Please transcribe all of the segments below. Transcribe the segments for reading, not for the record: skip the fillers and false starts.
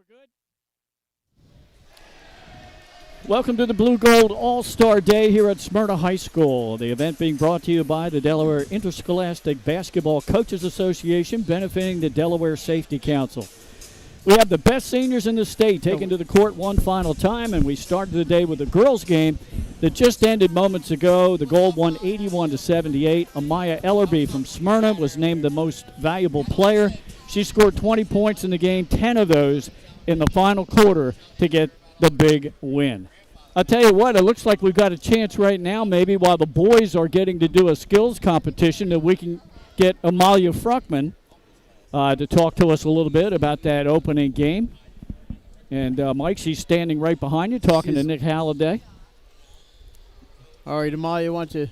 we're good. Welcome to the Blue Gold All-Star Day here at Smyrna High School. The event being brought to you by the Delaware Interscholastic Basketball Coaches Association, benefiting the Delaware Safety Council. We have the best seniors in the state taken to the court one final time, and we started the day with a girls' game that just ended moments ago. The Gold won 81-78. Amaya Ellerby from Smyrna was named the most valuable player. She scored 20 points in the game, 10 of those in the final quarter to get the big win. I'll tell you what, it looks like we've got a chance right now, maybe while the boys are getting to do a skills competition, that we can get Amalia Fruckman to talk to us a little bit about that opening game. And Mike, she's standing right behind you talking to Nick Halliday. All right, Amalia, why don't you?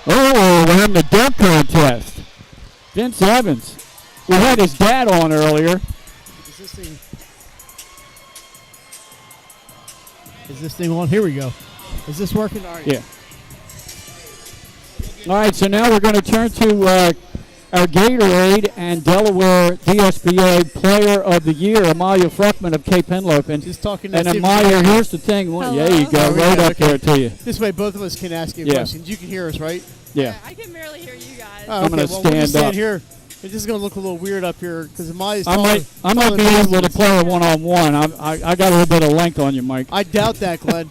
Oh, we're having a dunk contest. Vince Evans. We had his dad on earlier. Is this thing on? Here we go. Is this working? All right. Yeah. All right, so now we're going to turn to our Gatorade and Delaware DSBA Player of the Year, Amalia Fruckman of Cape Henlopen. Just talking. And Amalia, here's the thing. There you go, right up there to you. This way, both of us can ask you questions. You can hear us, right? Yeah. I can barely hear you guys. Oh, okay. I'm going to stand up. Here. It's just going to look a little weird up here because Amalia's I might be able to play a one-on-one. I got a little bit of length on you, Mike. I doubt that, Glenn.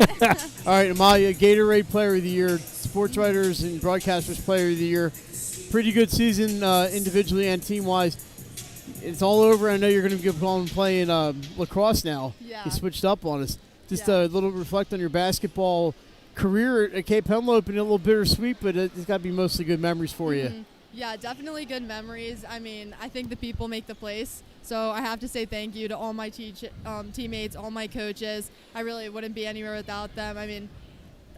All right, Amalia, Gatorade Player of the Year, Sports Writers and Broadcasters Player of the Year. Pretty good season individually and team-wise. It's all over. I know you're going to be going playing lacrosse now. Yeah. You switched up on us. Just a little reflect on your basketball career at Cape Henlopen. A little bittersweet, but it's got to be mostly good memories for you. Yeah, definitely good memories. I mean, I think the people make the place. So I have to say thank you to all my teammates, all my coaches. I really wouldn't be anywhere without them. I mean,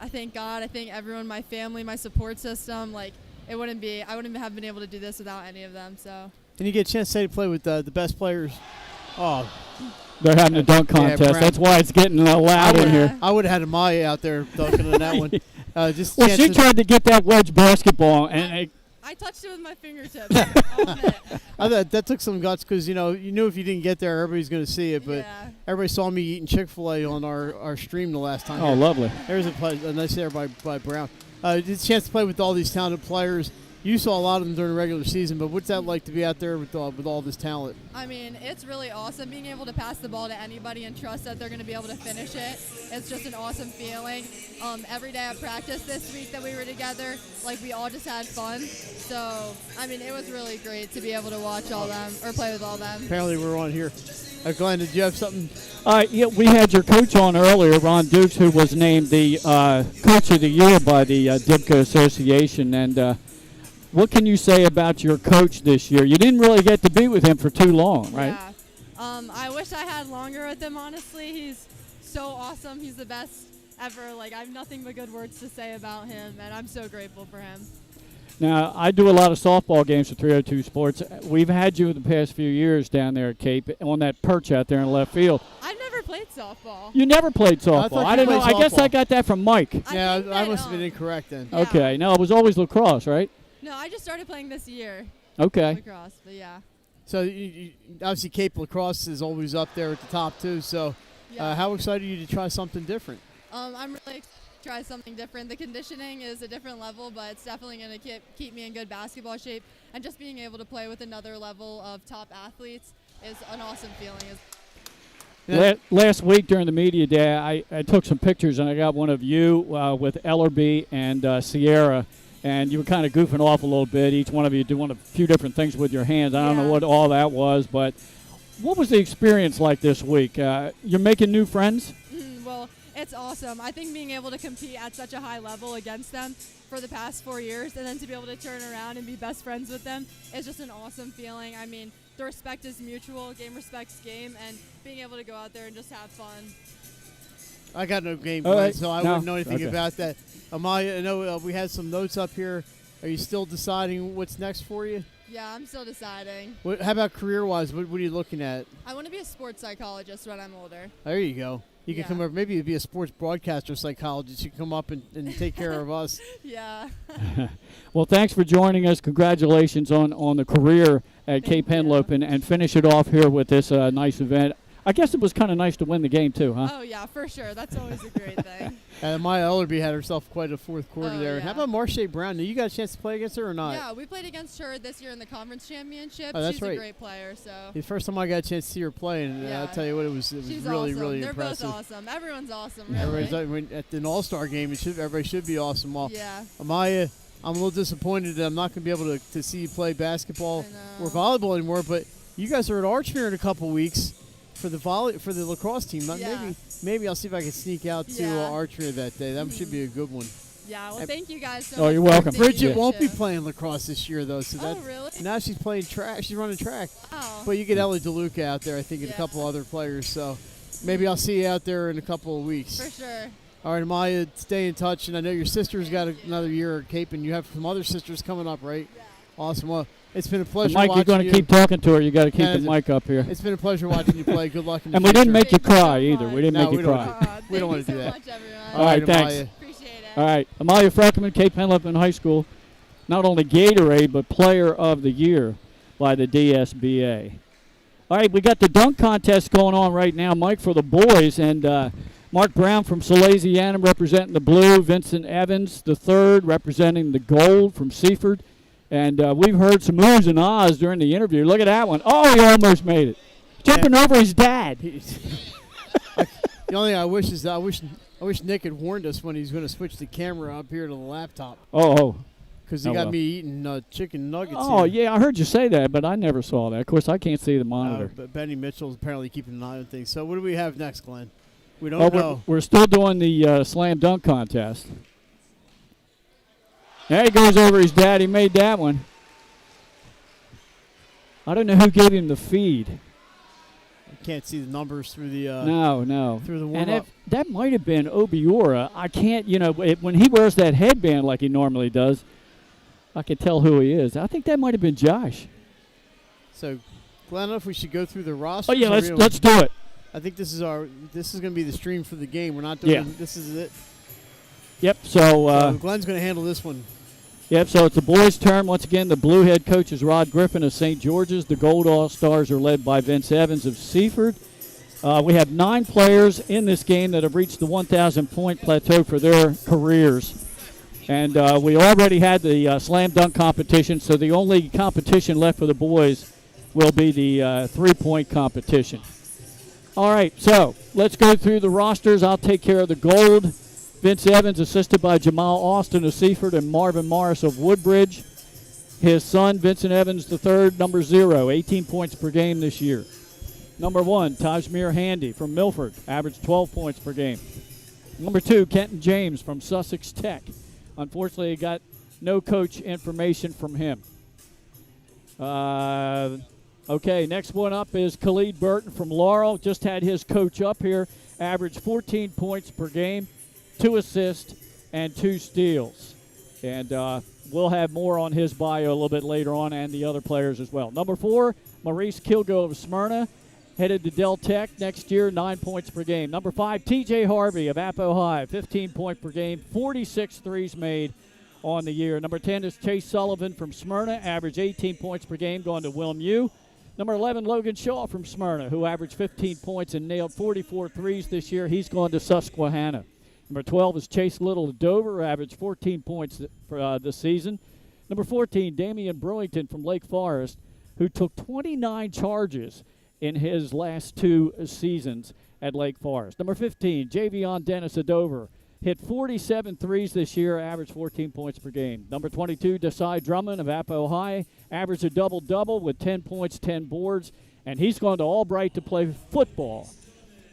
I thank God. I thank everyone, my family, my support system. Like, I wouldn't have been able to do this without any of them. So. And you get a chance to play with the best players. Oh. They're having a dunk contest. Yeah, that's why it's getting loud in here. I would have had Amaya out there dunking on that one. She tried to get that wedge basketball, and I touched it with my fingertips. I thought that took some guts because, you knew if you didn't get there, everybody's going to see it. But everybody saw me eating Chick-fil-A on our stream the last time. Oh, lovely. There's a nice there by Brown. It's a chance to play with all these talented players. You saw a lot of them during the regular season, but what's that like to be out there with all this talent? I mean, it's really awesome being able to pass the ball to anybody and trust that they're going to be able to finish it. It's just an awesome feeling. Every day at practice this week that we were together, we all just had fun. So, I mean, it was really great to be able to watch all them or play with all them. Apparently we're on here. Glenn, did you have something? Yeah, we had your coach on earlier, Ron Dukes, who was named the Coach of the Year by the DIBCA Association. And what can you say about your coach this year? You didn't really get to be with him for too long, right? Yeah. I wish I had longer with him, honestly. He's so awesome. He's the best ever. I have nothing but good words to say about him, and I'm so grateful for him. Now, I do a lot of softball games for 302 Sports. We've had you the past few years down there at Cape on that perch out there in left field. I've never played softball. You never played softball. I didn't know. I guess I got that from Mike. I must have been incorrect then. Yeah. Okay. No, it was always lacrosse, right? No, I just started playing this year. Okay. Lacrosse, but yeah. So obviously Cape Lacrosse is always up there at the top too. So how excited are you to try something different? I'm really excited to try something different. The conditioning is a different level, but it's definitely going to keep me in good basketball shape. And just being able to play with another level of top athletes is an awesome feeling. Last week during the media day, I took some pictures, and I got one of you with Ellerby and Sierra. And you were kind of goofing off a little bit, each one of you doing a few different things with your hands. I don't know what all that was, but what was the experience like this week? You're making new friends? Well, it's awesome. I think being able to compete at such a high level against them for the past 4 years and then to be able to turn around and be best friends with them is just an awesome feeling. I mean, the respect is mutual. Game respects game, and being able to go out there and just have fun. I got no game plan, so I wouldn't know anything about that. Amaya, I know we had some notes up here. Are you still deciding what's next for you? Yeah, I'm still deciding. How about career-wise? What are you looking at? I want to be a sports psychologist when I'm older. There you go. You could Yeah. come over. Maybe you'd be a sports broadcaster psychologist. You could come up and take care of us. Yeah. Well, thanks for joining us. Congratulations on the career at Cape Thank you. Henlopen, and finish it off here with this nice event. I guess it was kind of nice to win the game too, huh? Oh, yeah, for sure. That's always a great thing. And Maya Ellerby had herself quite a fourth quarter Oh, there. And how yeah. about Marche Brown? Now, you got a chance to play against her or not? Yeah, we played against her this year in the conference championship. Oh, that's She's right. a great player, so. The first time I got a chance to see her play, and Yeah. I'll tell you what, it was She's really, awesome. really They're impressive. both awesome. Everyone's awesome, really. Everybody's at an All-Star game. Everybody should be awesome. Well, Yeah. Amaya, I'm a little disappointed that I'm not going to be able to see you play basketball I or know. volleyball anymore. But you guys are at Archmere in a couple weeks for the lacrosse team. Yeah. Maybe I'll see if I can sneak out to Yeah. Archmere that day. That should be a good one. Yeah, well, And- thank you guys so Oh, much. you're for welcome. taking Bridget me won't be to- playing lacrosse this year though, so Oh, really? now she's playing track. She's running track. Oh. But you get Ellie DeLuca out there, I think, and a Yeah. couple other players. So maybe I'll see you out there in a couple of weeks. For sure. All right, Amaya, stay in touch. And I know your sister's got another year at Cape, and you have some other sisters coming up, right? Yeah. Awesome. Well, it's been a pleasure Mike, you're watching going to you. keep talking to her. You got to keep Yeah, the mic up here. It's been a pleasure watching you play. Good luck in the And we didn't future. make you Thank you so cry either. much. We didn't No, make you we don't. cry. We don't Thank wanna you do so that. much, everyone. All right, thanks. Amaya. Appreciate it. All right, Amalia Freckman, Cape Henlopen High School, not only Gatorade, but Player of the Year by the DSBA. All right, we got the dunk contest going on right now, Mike, for the boys, and Mark Brown from Salesianum representing the blue, Vincent Evans, the third, representing the gold from Seaford. And we've heard some oohs and ahs during the interview. Look at that one. Oh, he almost made it. Jumping over his dad. The only thing I wish is I wish Nick had warned us when he's going to switch the camera up here to the laptop, Oh. because he Oh, got well. me eating chicken nuggets. Oh, here. yeah, I heard you say that, but I never saw that. Of course, I can't see the monitor. But Benny Mitchell's apparently keeping an eye on things. So what do we have next, Glenn? We don't Oh, know. we're still doing the slam dunk contest. There he goes over his dad. He made that one. I don't know who gave him the feed. I can't see the numbers through the No. through the And warm-up. that might have been Obiora. I can't, when he wears that headband like he normally does, I can tell who he is. I think that might have been Josh. So, Glenn, I don't know if we should go through the roster. Oh, yeah, let's do it. I think this is going to be the stream for the game. We're not doing. Yeah. This is it. Yep, So Glenn's going to handle this one. Yep, so it's the boys' turn. Once again, the blue head coach is Rod Griffin of St. George's. The gold all-stars are led by Vince Evans of Seaford. We have 9 players in this game that have reached the 1,000-point plateau for their careers. And we already had the slam dunk competition, so the only competition left for the boys will be the three-point competition. All right, so let's go through the rosters. I'll take care of the gold. Vince Evans, assisted by Jamal Austin of Seaford and Marvin Morris of Woodbridge. His son, Vincent Evans III, number 0, 18 points per game this year. Number 1, Tajmir Handy from Milford, averaged 12 points per game. Number 2, Kenton James from Sussex Tech. Unfortunately, got no coach information from him. Okay, next one up is Khalid Burton from Laurel. Just had his coach up here, averaged 14 points per game. 2 assists, and 2 steals. And we'll have more on his bio a little bit later on and the other players as well. Number 4, Maurice Kilgo of Smyrna, headed to Del Tech next year, 9 points per game. Number 5, TJ Harvey of Apo High, 15 points per game, 46 threes made on the year. Number 10 is Chase Sullivan from Smyrna, averaged 18 points per game, going to Wilm U. Number 11, Logan Shaw from Smyrna, who averaged 15 points and nailed 44 threes this year. He's going to Susquehanna. Number 12 is Chase Little of Dover, who averaged 14 points for this season. Number 14, Damian Brewington from Lake Forest, who took 29 charges in his last 2 seasons at Lake Forest. Number 15, Javion Dennis of Dover, hit 47 threes this year, averaged 14 points per game. Number 22, Desai Drummond of Apo High, averaged a double-double with 10 points, 10 boards, and he's going to Albright to play football.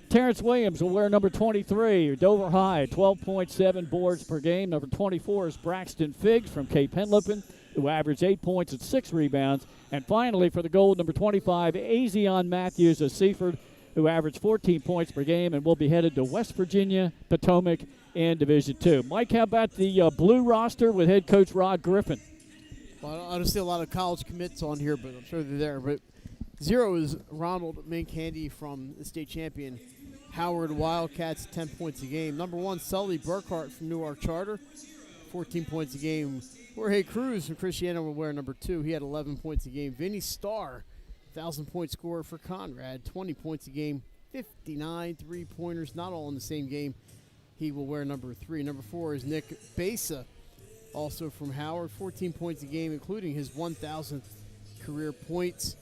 Terrence Williams will wear number 23, Dover High, 12.7 boards per game. Number 24 is Braxton Figgs from Cape Henlopen, who averaged 8 points and 6 rebounds. And finally, for the gold, number 25, Azion Matthews of Seaford, who averaged 14 points per game and will be headed to West Virginia, Potomac in Division II. Mike, how about the blue roster with head coach Rod Griffin? Well, I don't see a lot of college commits on here, but I'm sure they're there. But 0 is Ronald Mink Handy from the state champion Howard Wildcats, 10 points a game. Number 1, Sully Burkhart from Newark Charter, 14 points a game. Jorge Cruz from Christiana will wear number 2. He had 11 points a game. Vinny Starr, 1,000-point scorer for Conrad, 20 points a game, 59 three-pointers, not all in the same game. He will wear number 3. Number 4 is Nick Besa, also from Howard, 14 points a game, including his 1,000th career point.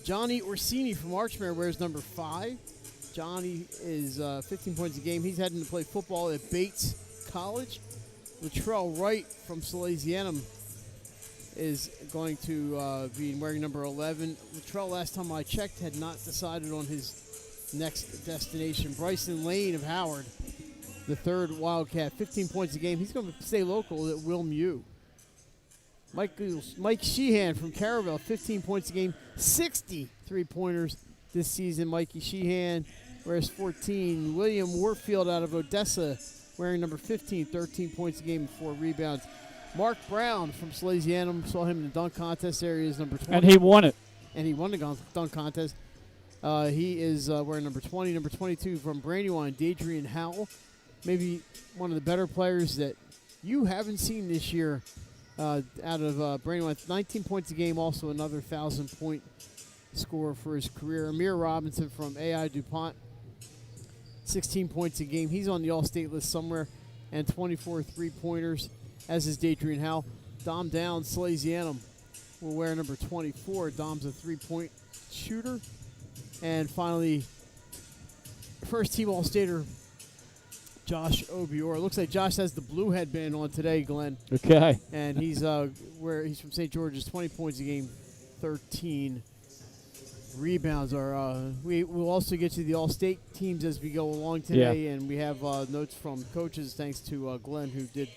Johnny Orsini from Archmere wears number 5. Johnny is 15 points a game. He's heading to play football at Bates College. Latrell Wright from Salesianum is going to be wearing number 11. Latrell, last time I checked, had not decided on his next destination. Bryson Lane of Howard, the 3rd Wildcat, 15 points a game. He's going to stay local at Wilmue. Mike Sheehan from Caravel, 15 points a game, 60 three-pointers this season. Mikey Sheehan wears 14. William Warfield out of Odessa wearing number 15, 13 points a game and 4 rebounds. Mark Brown from Salesianum, saw him in the dunk contest area, is number 20. And he won it. And he won the dunk contest. He is wearing number 20. Number 22 from Brandywine, Dadrian Howell. Maybe one of the better players that you haven't seen this year out of Brandywine. 19 points a game, also another 1,000-point scorer for his career. Amir Robinson from AI DuPont, 16 points a game. He's on the All-State list somewhere, and 24 three-pointers, as is Dadrian Howell. Dom Downs, Salesianum, will wear number 24. Dom's a three-point shooter. And finally, first-team All-Stater, Josh Obior. Looks like Josh has the blue headband on today, Glenn. Okay. And he's he's from St. George's, 20 points a game, 13 rebounds. We'll also get to the All-State teams as we go along today, and we have notes from coaches, thanks to Glenn, who did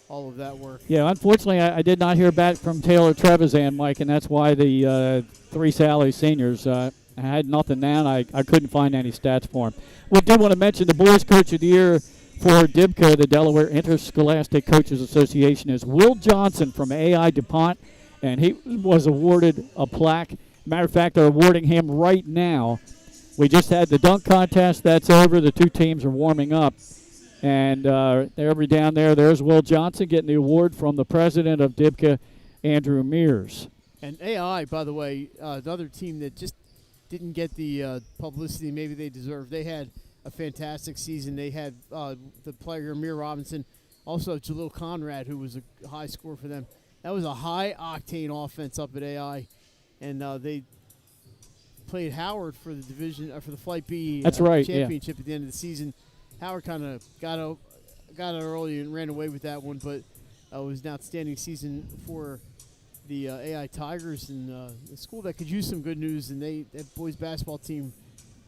all of that work. Yeah, unfortunately, I did not hear back from Taylor Trevisan, Mike, and that's why the 3 Sally seniors had nothing down. I couldn't find any stats for him. We do want to mention the Boys Coach of the Year for DIBCA, the Delaware Interscholastic Coaches Association, is Will Johnson from AI DuPont, and he was awarded a plaque. Matter of fact, they're awarding him right now. We just had the dunk contest. That's over. The 2 teams are warming up. And they're down there. There's Will Johnson getting the award from the president of DIBCA, Andrew Mears. And AI, by the way, another team that just didn't get the publicity maybe they deserved. They had a fantastic season. They had the player Amir Robinson, also Jalil Conrad, who was a high scorer for them. That was a high-octane offense up at AI. And they played Howard for the division for the Flight B championship at the end of the season. Howard kind of got out early and ran away with that one, but it was an outstanding season for the AI Tigers, and a school that could use some good news. And that boys basketball team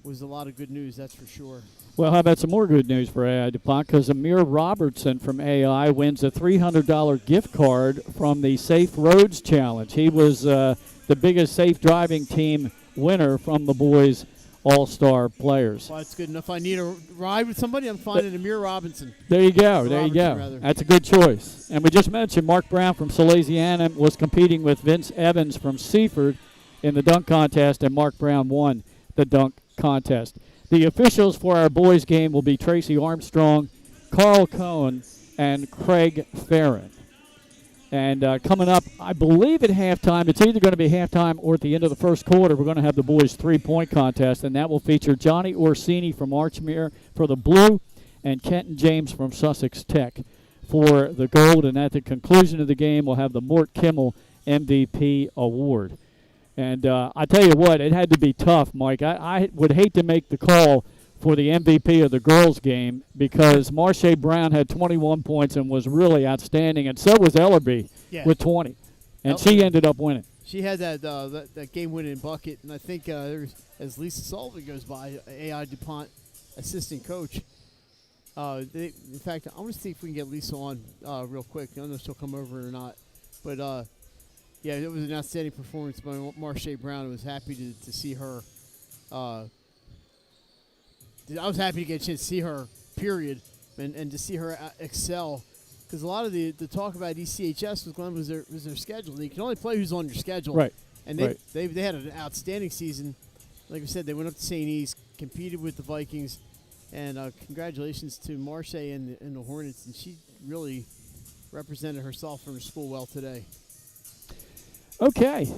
was a lot of good news, that's for sure. Well, how about some more good news for AI DuPont? Because Amir Robertson from AI wins a $300 gift card from the Safe Roads Challenge. He was the biggest safe driving team winner from the boys' all-star players. Well, that's good enough. I need a ride with somebody. I'm finding Amir Robinson. There you go. That's a good choice. And we just mentioned Mark Brown from Salesianum was competing with Vince Evans from Seaford in the dunk contest, and Mark Brown won the dunk contest. The officials for our boys' game will be Tracy Armstrong, Carl Cohen, and Craig Farron. And coming up, I believe at halftime, it's either going to be halftime or at the end of the first quarter, we're going to have the boys' three-point contest, and that will feature Johnny Orsini from Archmere for the blue and Kenton James from Sussex Tech for the gold. And at the conclusion of the game, we'll have the Mort Kimmel MVP award. And I tell you what, it had to be tough, Mike. I would hate to make the call for the MVP of the girls' game because Marche Brown had 21 points and was really outstanding, and so was Ellerby with 20. And she ended up winning. She had that game-winning bucket, and I think as Lisa Sullivan goes by, AI DuPont assistant coach. In fact, I'm going to see if we can get Lisa on real quick. I don't know if she'll come over or not. But, yeah, it was an outstanding performance by Marche Brown. I was happy to see her. I was happy to get a chance to see her, period, and to see her excel. Because a lot of the talk about ECHS with Glenn was their schedule. And you can only play who's on your schedule. Right. And they had an outstanding season. Like I said, they went up to St. E's, competed with the Vikings. And congratulations to Marche and the Hornets. And she really represented herself and her school well today. Okay.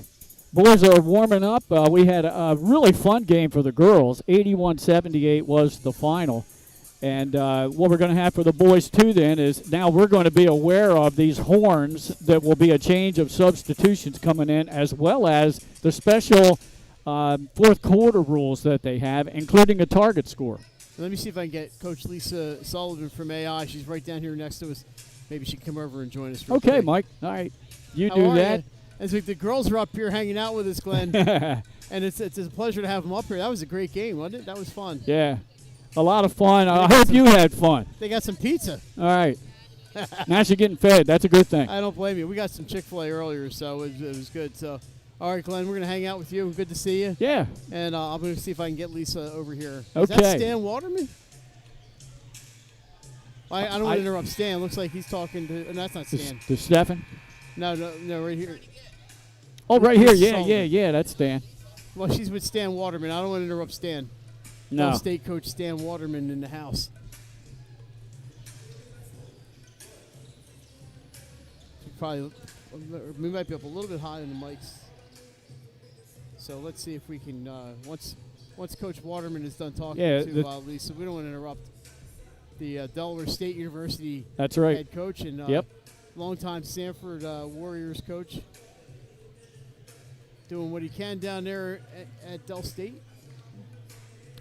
Boys are warming up. We had a really fun game for the girls. 81-78 was the final. And what we're going to have for the boys, too, then, is now we're going to be aware of these horns that will be a change of substitutions coming in, as well as the special fourth quarter rules that they have, including a target score. Let me see if I can get Coach Lisa Sullivan from AI. She's right down here next to us. Maybe she can come over and join us. Okay, quick. Mike. All right. You How do are that. ya? As the girls are up here hanging out with us, Glenn. And it's a pleasure to have them up here. That was a great game, wasn't it? That was fun. Yeah. A lot of fun. I hope you had fun. They got some pizza. All right. Now you're getting fed. That's a good thing. I don't blame you. We got some Chick-fil-A earlier, so it was good. So, all right, Glenn, we're going to hang out with you. Good to see you. Yeah. And I'm going to see if I can get Lisa over here. Okay. Is that Stan Waterman? I don't want to interrupt Stan. Looks like he's talking to – no, that's not Stan. To Stefan? No, right here. Oh, right here. Yeah, Sullivan. yeah. That's Stan. Well, she's with Stan Waterman. I don't want to interrupt Stan. No. State coach Stan Waterman in the house. We might be up a little bit high on the mics. So let's see if we can, once Coach Waterman is done talking to Lisa, we don't want to interrupt the Delaware State University That's right. head coach and longtime Sanford Warriors coach. Doing what he can down there at Del State.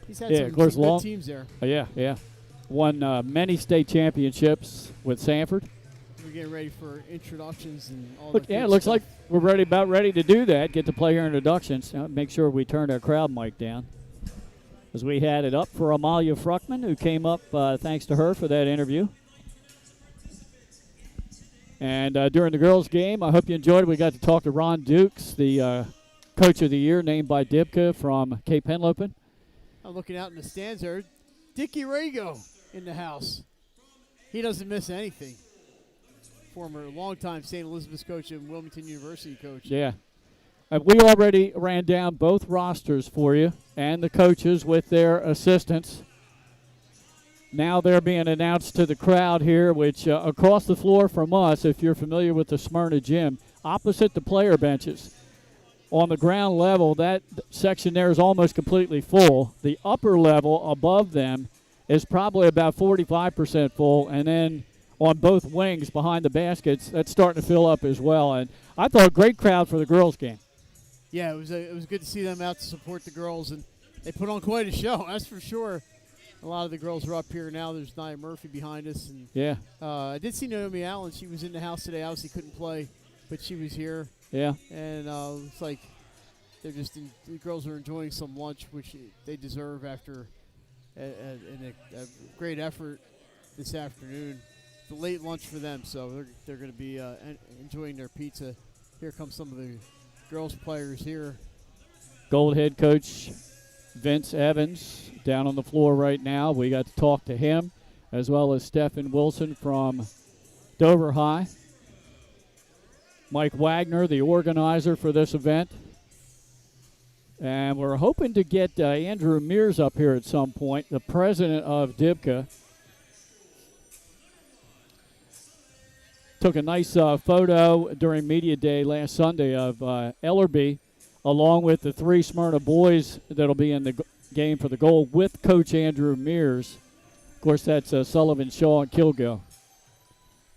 He's had some good teams there. Yeah. Won many state championships with Sanford. We're getting ready for introductions and all that. Yeah, it looks like we're about ready to do that. Get to player introductions. Make sure we turn our crowd mic down. As we had it up for Amalia Fruckman, who came up thanks to her for that interview. And during the girls' game, I hope you enjoyed it. We got to talk to Ron Dukes, the Coach of the Year named by Dibka from Cape Henlopen. I'm looking out in the stands there. Dickie Rago in the house. He doesn't miss anything. Former longtime St. Elizabeth's coach and Wilmington University coach. Yeah. We already ran down both rosters for you and the coaches with their assistants. Now they're being announced to the crowd here, which across the floor from us, if you're familiar with the Smyrna gym, opposite the player benches. On the ground level, that section there is almost completely full. The upper level above them is probably about 45% full, and then on both wings behind the baskets, that's starting to fill up as well. And I thought a great crowd for the girls' game. Yeah, it was good to see them out to support the girls, and they put on quite a show, that's for sure. A lot of the girls are up here now. There's Nia Murphy behind us. And yeah. I did see Naomi Allen. She was in the house today. Obviously couldn't play, but she was here. Yeah. And it's like the girls are enjoying some lunch, which they deserve after a great effort this afternoon. It's a late lunch for them, so they're going to be enjoying their pizza. Here come some of the girls players here. Gold head coach Vince Evans down on the floor right now. We got to talk to him, as well as Stephen Wilson from Dover High. Mike Wagner, the organizer for this event. And we're hoping to get Andrew Mears up here at some point, the president of DIBCA. Took a nice photo during Media Day last Sunday of Ellerby, along with the three Smyrna boys that'll be in the game for the goal with Coach Andrew Mears. Of course, that's Sullivan, Shaw, and Kilgo.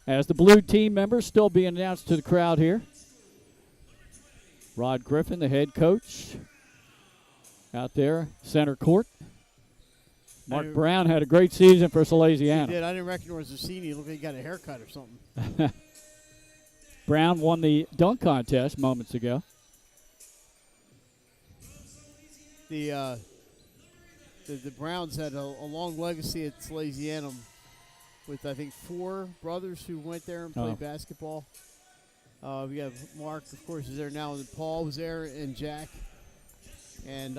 As the blue team members still being announced to the crowd here. Rod Griffin, the head coach, out there, center court. Mark Brown had a great season for Salesiana. He did. I didn't recognize Rossini. He looked like he got a haircut or something. Brown won the dunk contest moments ago. The Browns had a long legacy at Salesianum with, I think, 4 brothers who went there and played basketball. We have Mark, of course, is there now, and Paul was there, and Jack. And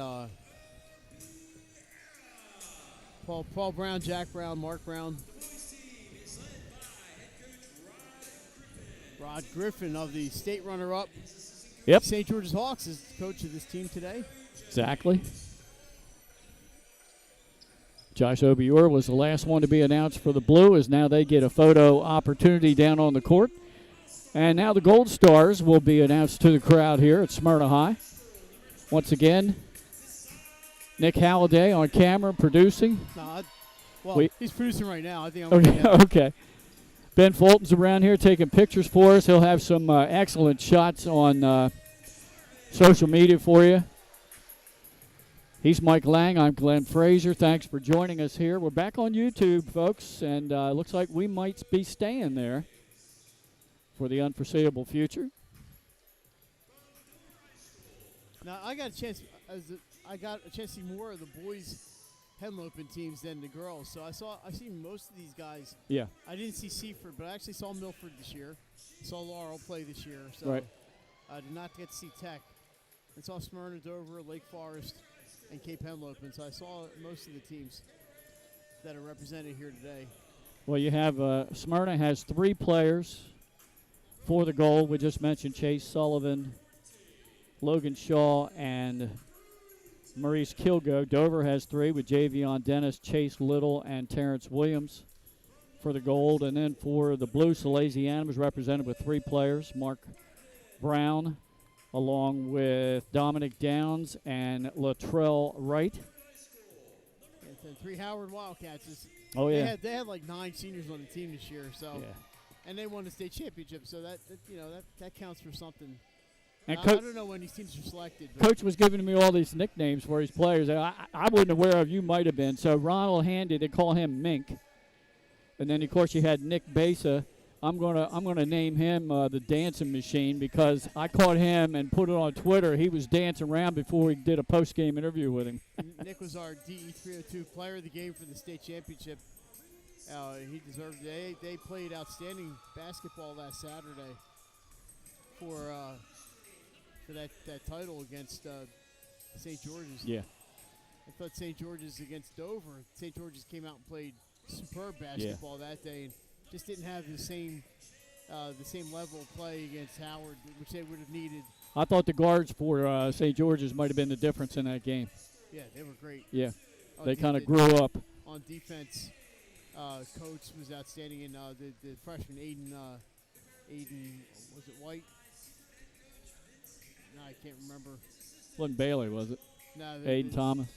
Paul Brown, Jack Brown, Mark Brown. Rod Griffin of the state runner-up. Yep. St. George's Hawks is the coach of this team today. Exactly. Josh Obior was the last one to be announced for the Blue, as now they get a photo opportunity down on the court. And now the Gold Stars will be announced to the crowd here at Smyrna High. Once again, Nick Halliday on camera producing. He's producing right now. I think I'm Okay. Okay. Ben Fulton's around here taking pictures for us. He'll have some excellent shots on social media for you. He's Mike Lang. I'm Glenn Frazier. Thanks for joining us here. We're back on YouTube, folks, and looks like we might be staying there for the unforeseeable future. Now I got a chance to see more of the boys Henlopen teams than the girls. So I've seen most of these guys. Yeah. I didn't see Seaford, but I actually saw Milford this year. Saw Laurel play this year. So right. I did not get to see Tech. I saw Smyrna, Dover, Lake Forest, and Cape Henlopen. So I saw most of the teams that are represented here today. Well, you have Smyrna has 3 players for the goal. We just mentioned Chase Sullivan, Logan Shaw, and Maurice Kilgo. Dover has 3 with Javion Dennis, Chase Little, and Terrence Williams for the gold. And then for the Blue, Salesianum is represented with 3 players, Mark Brown, along with Dominic Downs and Latrell Wright. And 3 Howard Wildcats. Oh, yeah. They had like 9 seniors on the team this year. So, yeah. And they won the state championship. So that counts for something. And I don't know when these teams are selected. Coach was giving me all these nicknames for his players. I wasn't aware of. You might have been. So Ronald Handy, they call him Mink. And then, of course, you had Nick Besa. I'm gonna name him the dancing machine because I caught him and put it on Twitter. He was dancing around before we did a post-game interview with him. Nick was our DE 302 player of the game for the state championship. He deserved it. They played outstanding basketball last Saturday for that title against St. George's. Yeah. I thought St. George's against Dover. St. George's came out and played superb basketball that day, and just didn't have the same level of play against Howard, which they would have needed. I thought the guards for St. George's might have been the difference in that game. Yeah, they were great. Yeah, they kind of grew up. On defense, coach was outstanding, and the freshman Aiden, was it White? No, I can't remember. Wasn't Bailey, was it? No, Aiden Thomas.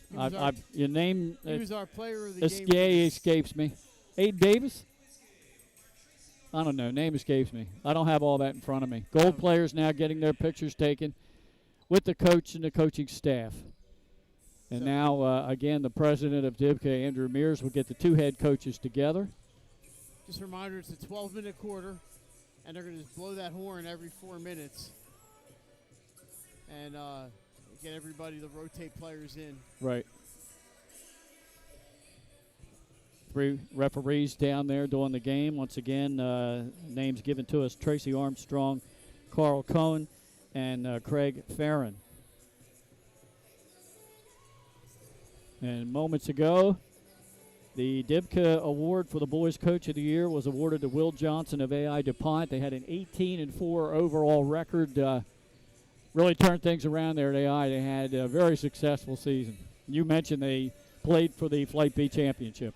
Your name. He was our player of the game. Escapes me. Aiden Davis. I don't know. Name escapes me. I don't have all that in front of me. Gold players now getting their pictures taken with the coach and the coaching staff. And now, again, the president of DIBCA, Andrew Mears, will get the 2 head coaches together. Just a reminder, it's a 12-minute quarter, and they're going to blow that horn every 4 minutes and get everybody to rotate players in. Right. 3 referees down there doing the game. Once again, names given to us: Tracy Armstrong, Carl Cohen, and Craig Farron. And moments ago, the DIBCA award for the Boys Coach of the Year was awarded to Will Johnson of AI DuPont. They had an 18-4 overall record. Really turned things around there at AI. They had a very successful season. You mentioned they played for the Flight B championship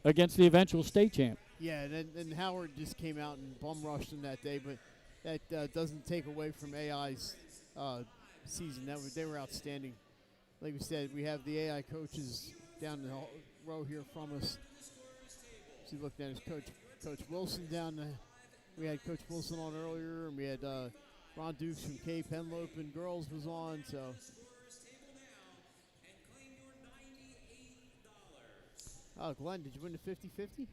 against the eventual state champ. Yeah, and Howard just came out and bum rushed them that day, but that doesn't take away from AI's season. They were outstanding. Like we said, we have the AI coaches down the row here from us. So you looked at his Coach Wilson down there. We had Coach Wilson on earlier, and we had Ron Dukes from Cape Henlopen Girls was on. So. Oh, Glenn, did you win the 50-50?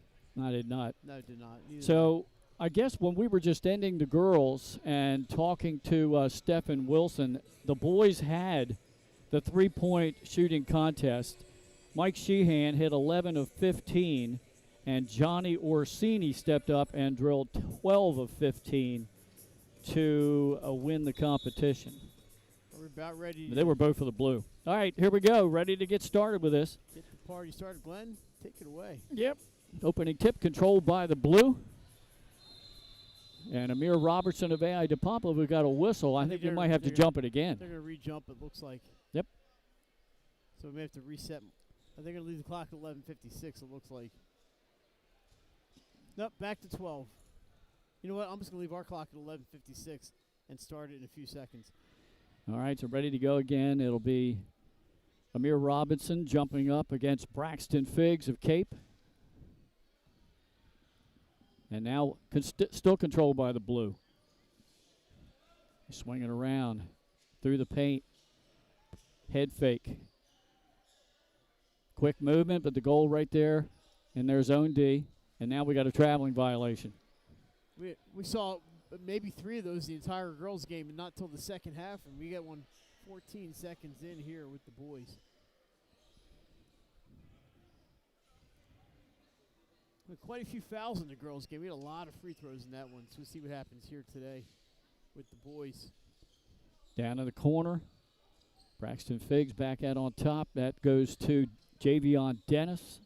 I did not. No, I did not. So I guess when we were just ending the girls and talking to Stephen Wilson, the boys had the 3-point shooting contest. Mike Sheehan hit 11 of 15, and Johnny Orsini stepped up and drilled 12 of 15 to win the competition. We're about ready. They were both for the blue. All right, here we go. Ready to get started with this. Get the party started. Glenn, take it away. Yep. Opening tip controlled by the blue. And Amir Robertson of AI DePompa, we've got a whistle. I think we might have to jump it again. They're going to re-jump, it looks like. Yep. So we may have to reset They're going to leave the clock at 11:56, it looks like. Nope, back to 12. You know what? I'm just going to leave our clock at 11:56 and start it in a few seconds. All right, so ready to go again. It'll be Amir Robinson jumping up against Braxton Figs of Cape. And now still controlled by the blue. Swinging around through the paint. Head fake. Quick movement, but the goal right there in their zone D. And now we got a traveling violation. We saw maybe 3 of those the entire girls' game, and not till the second half, and we got one 14 seconds in here with the boys. We had quite a few fouls in the girls' game. We had a lot of free throws in that one, so we'll see what happens here today with the boys. Down in the corner. Braxton Figs back out on top. That goes to Javion Dennis.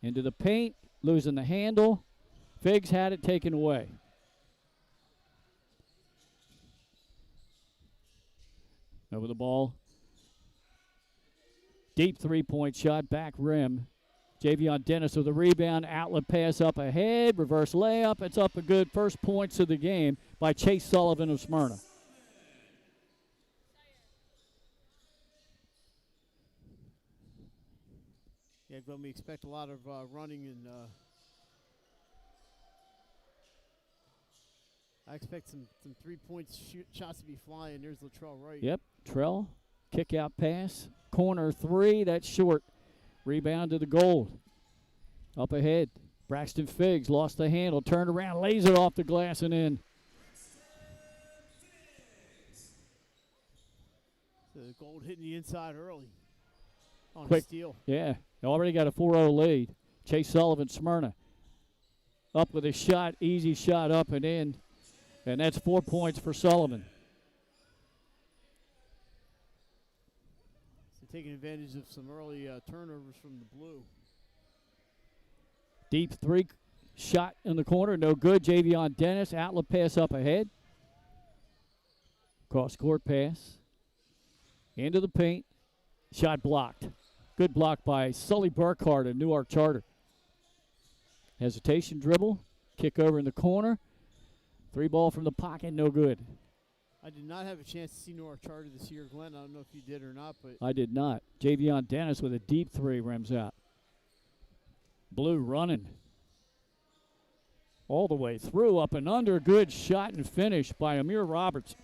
Into the paint, losing the handle. Figs had it taken away. Over the ball. Deep three-point shot, back rim. Javion Dennis with a rebound, outlet pass up ahead, reverse layup. It's up a good first points of the game by Chase Sullivan of Smyrna. Yeah, Glenn, we expect a lot of running, and I expect some 3-point shots to be flying. There's Latrell Wright. Yep, Trell, kick out pass, corner 3, that's short. Rebound to the gold. Up ahead, Braxton Figs lost the handle, turned around, lays it off the glass and in. The gold hitting the inside early on Quick a steal. Yeah, already got a 4-0 lead. Chase Sullivan, Smyrna. Up with a shot, easy shot up and in. And that's 4 points for Sullivan. So taking advantage of some early turnovers from the blue. Deep 3 shot in the corner, no good. Javion Dennis, outlet pass up ahead. Cross court pass. Into the paint. Shot blocked. Good block by Sully Burkhardt of Newark Charter. Hesitation dribble. Kick over in the corner. 3 ball from the pocket, no good. I did not have a chance to see Newark Charter this year, Glenn. I don't know if you did or not, but I did not. Javion Dennis with a deep 3 rims out. Blue running. All the way through, up and under. Good shot and finish by Amir Roberts.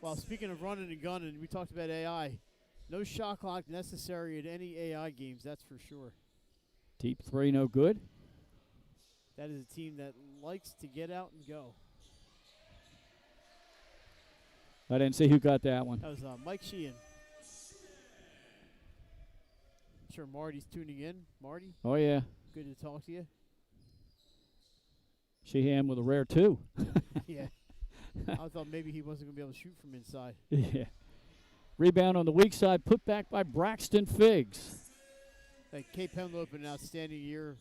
well, speaking of running and gunning, we talked about AI. No shot clock necessary at any AI games, that's for sure. Deep 3, no good. That is a team that likes to get out and go. I didn't see who got that one. That was Mike Sheehan. I'm sure Marty's tuning in. Marty, Oh, yeah. good to talk to you. Sheehan with a rare 2. Yeah. I thought maybe he wasn't going to be able to shoot from inside. Yeah. Rebound on the weak side, put back by Braxton Figs. Hey, Cape Henlope, an outstanding year.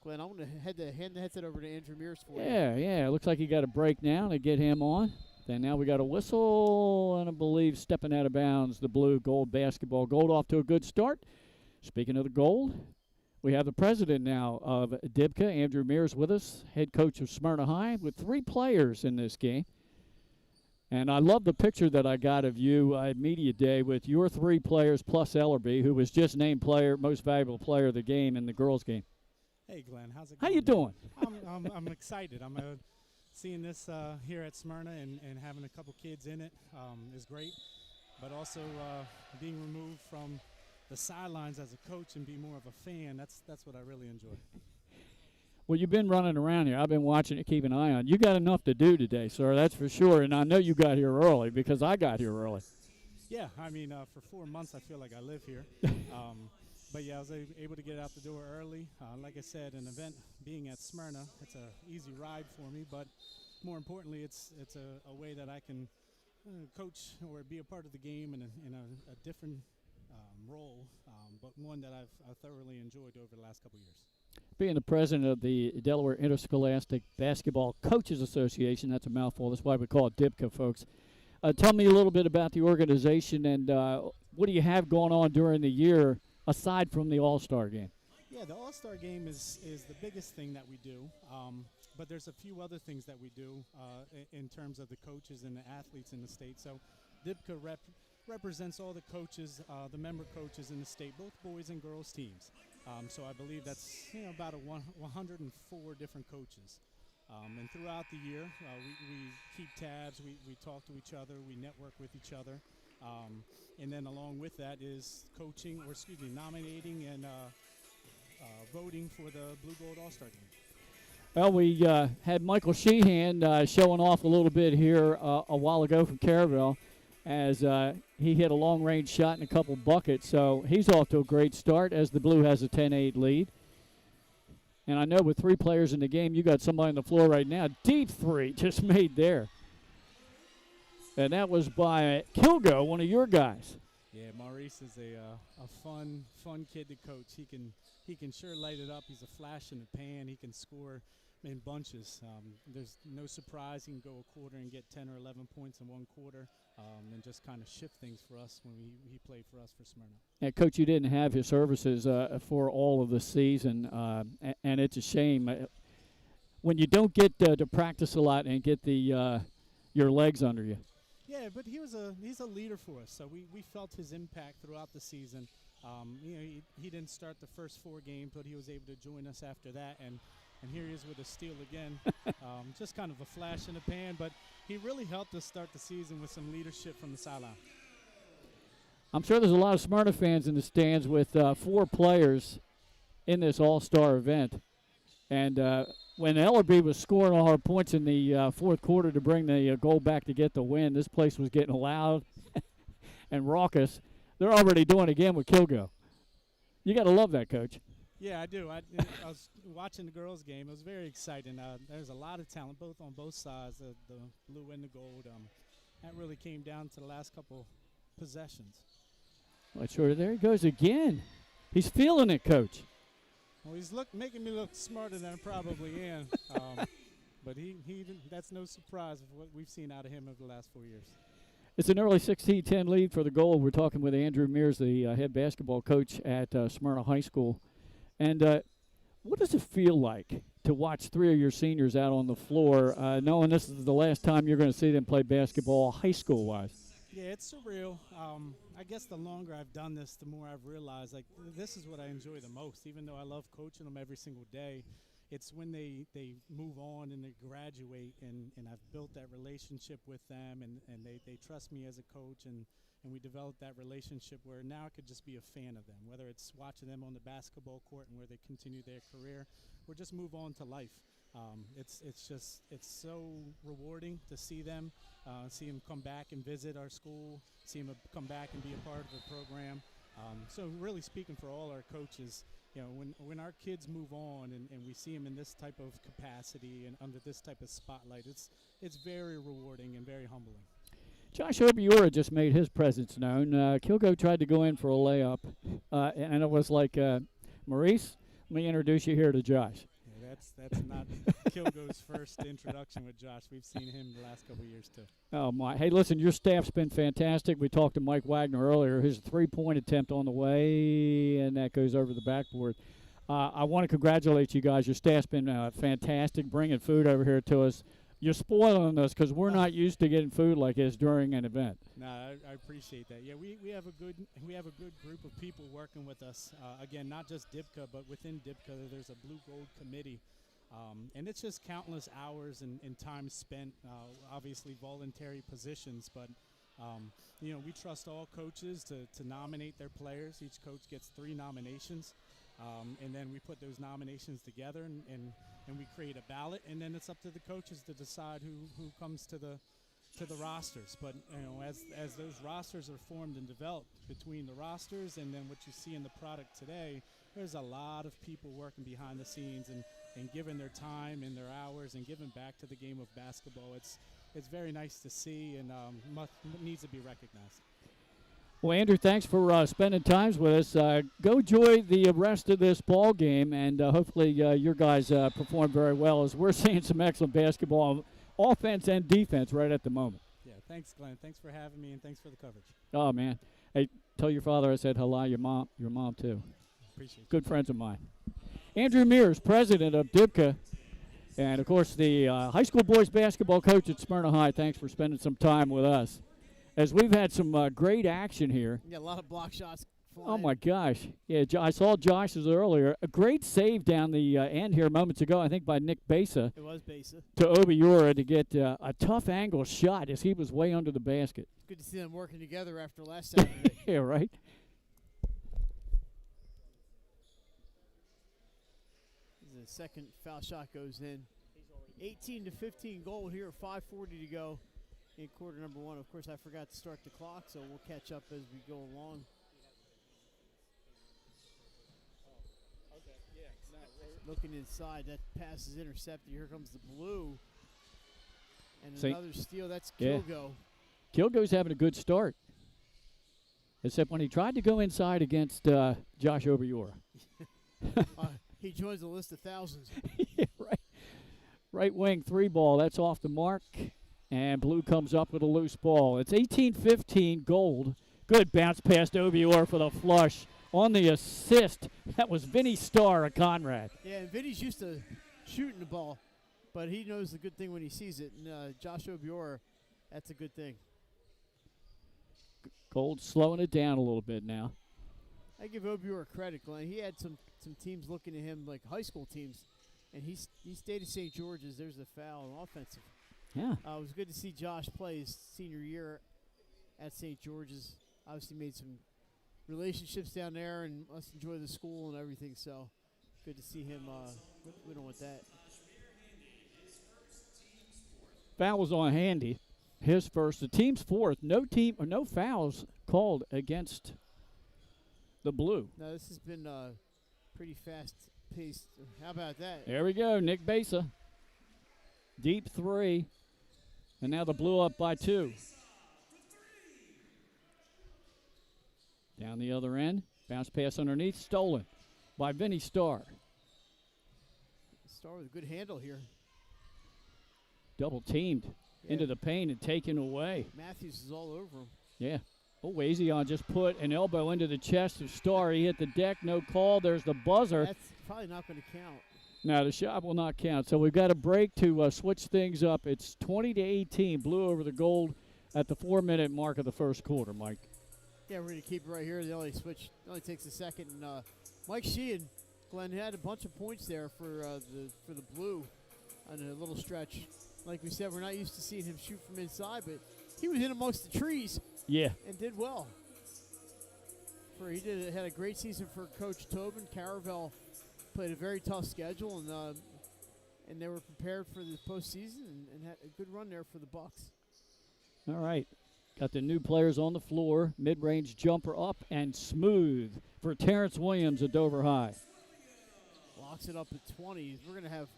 Glenn, I'm going to hand the headset over to Andrew Mears for you. Yeah. Looks like he got a break now to get him on. Then now we got a whistle, and I believe stepping out of bounds, the blue gold basketball. Gold off to a good start. Speaking of the gold, we have the president now of DIBCA, Andrew Mears, with us, head coach of Smyrna High, with 3 players in this game. And I love the picture that I got of you at Media Day with your 3 players plus Ellerby, who was just named most valuable player of the game in the girls' game. Hey, Glenn, how's it How going? you doing? I'm excited. I'm seeing this here at Smyrna and having a couple kids in it is great, but also being removed from the sidelines as a coach and be more of a fan. That's what I really enjoy. Well, you've been running around here. I've been watching it, keep an eye on. You got enough to do today, sir, that's for sure. And I know you got here early because I got here early. Yeah, I mean, for 4 months I feel like I live here. But yeah, I was able to get out the door early. Like I said, an event being at Smyrna, it's an easy ride for me. But more importantly, it's a way that I can coach or be a part of the game in a different role, but one that I've thoroughly enjoyed over the last couple years. Being the president of the Delaware Interscholastic Basketball Coaches Association, that's a mouthful. That's why we call it DIBCA, folks. Tell me a little bit about the organization and what do you have going on during the year aside from the All-Star game? Yeah, the All-Star game is the biggest thing that we do. But there's a few other things that we do in terms of the coaches and the athletes in the state. So DIPCA represents all the coaches, the member coaches in the state, both boys and girls teams. So I believe that's about 104 different coaches. And throughout the year, we keep tabs, we talk to each other, we network with each other. And then along with that is nominating and voting for the Blue Gold All-Star game. Well, we had Michael Sheehan showing off a little bit here a while ago from Caravelle as he hit a long-range shot and a couple buckets. So he's off to a great start as the Blue has a 10-8 lead. And I know with 3 players in the game, you got somebody on the floor right now. Deep three just made there. And that was by Kilgo, one of your guys. Yeah, Maurice is a fun kid to coach. He can sure light it up. He's a flash in the pan. He can score in bunches. There's no surprise. He can go a quarter and get 10 or 11 points in one quarter and just kind of shift things for us when he played for us for Smyrna. Yeah, Coach, you didn't have his services for all of the season, and it's a shame. When you don't get to practice a lot and get your legs under you. Yeah, but he's a leader for us, so we felt his impact throughout the season. He didn't start the first 4 games, but he was able to join us after that, and here he is with a steal again. Just kind of a flash in the pan, but he really helped us start the season with some leadership from the sideline. I'm sure there's a lot of Smyrna fans in the stands with 4 players in this all-star event. And when Ellerby was scoring all her points in the fourth quarter to bring the goal back to get the win, this place was getting loud and raucous. They're already doing it again with Kilgo. You got to love that, Coach. Yeah, I do. I was watching the girls' game. It was very exciting. There's a lot of talent, on both sides, the blue and the gold. That really came down to the last couple possessions. Well, sure, there he goes again. He's feeling it, Coach. Well, he's making me look smarter than I probably am. But that's no surprise of what we've seen out of him over the last 4 years. It's an early 16-10 lead for the Gold. We're talking with Andrew Mears, the head basketball coach at Smyrna High School. And what does it feel like to watch 3 of your seniors out on the floor, knowing this is the last time you're going to see them play basketball high school-wise? Yeah, it's surreal. I guess the longer I've done this, the more I've realized, this is what I enjoy the most. Even though I love coaching them every single day, it's when they move on and they graduate, and I've built that relationship with them, and they trust me as a coach, and we develop that relationship where now I could just be a fan of them, whether it's watching them on the basketball court and where they continue their career, or just move on to life. It's so rewarding to see them come back and visit our school, see them come back and be a part of the program. So really speaking for all our coaches, when our kids move on and we see them in this type of capacity and under this type of spotlight, it's very rewarding and very humbling. Josh Obiora just made his presence known. Kilgo tried to go in for a layup, and it was like, Maurice, let me introduce you here to Josh. Yeah, that's not Kilgo's first introduction with Josh. We've seen him the last couple of years, too. Oh, my. Hey, listen, your staff's been fantastic. We talked to Mike Wagner earlier. His three-point attempt on the way, and that goes over the backboard. I want to congratulate you guys. Your staff's been fantastic, bringing food over here to us. You're spoiling us because we're not used to getting food like this during an event. No, I appreciate that. Yeah, we have a good group of people working with us. Again, not just DIPCA, but within DIPCA, there's a Blue Gold committee, and it's just countless hours and time spent. Obviously, voluntary positions, but we trust all coaches to nominate their players. Each coach gets 3 nominations, and then we put those nominations together and we create a ballot, and then it's up to the coaches to decide who comes to the rosters. But as those rosters are formed and developed between the rosters and then what you see in the product today, there's a lot of people working behind the scenes and giving their time and their hours and giving back to the game of basketball. It's very nice to see and needs to be recognized. Well, Andrew, thanks for spending time with us. Go enjoy the rest of this ball game, and hopefully your guys perform very well as we're seeing some excellent basketball, offense and defense right at the moment. Yeah, thanks, Glenn. Thanks for having me, and thanks for the coverage. Oh, man. Hey, tell your father I said hello, your mom too. Appreciate Good friends of mine. Andrew Mears, president of DIBCA, and, of course, the high school boys basketball coach at Smyrna High. Thanks for spending some time with us. As we've had some great action here. Yeah, a lot of block shots flying. Oh, my gosh. Yeah, I saw Josh's earlier. A great save down the end here moments ago, I think, by Nick Besa. It was Besa. To Obiora to get a tough angle shot as he was way under the basket. It's good to see them working together after last Saturday. Yeah, right? The second foul shot goes in. 18-15 goal here, 5:40 to go in quarter number one. Of course, I forgot to start the clock, so we'll catch up as we go along. Looking inside, that pass is intercepted. Here comes the blue. And another steal. That's Kilgo. Kilgo's having a good start. Except when he tried to go inside against Josh Obiora. He joins the list of thousands. Yeah, right. Right wing 3-ball. That's off the mark. And blue comes up with a loose ball. It's 18-15 Gold. Good bounce past Obiora for the flush. On the assist, that was Vinny Starr of Conrad. Yeah, and Vinny's used to shooting the ball, but he knows the good thing when he sees it. And Josh Obiora, that's a good thing. Gold slowing it down a little bit now. I give Obiora credit, Glenn. He had some teams looking at him like high school teams, and he stayed at St. George's. There's a foul, an offensive. Yeah. It was good to see Josh play his senior year at St. George's. Obviously made some relationships down there and must enjoy the school and everything, so good to see him winning with that. Foul was on Handy. His first. The team's fourth. No fouls called against the blue. Now this has been pretty fast-paced. How about that? There we go, Nick Besa. Deep three. And now the blue up by 2. Down the other end. Bounce pass underneath. Stolen by Vinny Starr. Starr with a good handle here. Double teamed into the paint and taken away. Matthews is all over him. Yeah. Oh, Wazion just put an elbow into the chest of Starr. He hit the deck. No call. There's the buzzer. That's probably not going to count. No, the shot will not count. So we've got a break to switch things up. It's 20-18. Blue over the Gold at the 4-minute mark of the first quarter, Mike. Yeah, we're going to keep it right here. They only switch. It only takes a second. And Mike Sheehan, Glenn, had a bunch of points there for the blue on a little stretch. Like we said, we're not used to seeing him shoot from inside, but he was in amongst the trees. Yeah. And did well. Had a great season for Coach Tobin. Caravel played a very tough schedule, and they were prepared for the postseason and had a good run there for the Bucks. All right. Got the new players on the floor. Mid-range jumper up and smooth for Terrence Williams at Dover High. Locks it up at 20. We're going to have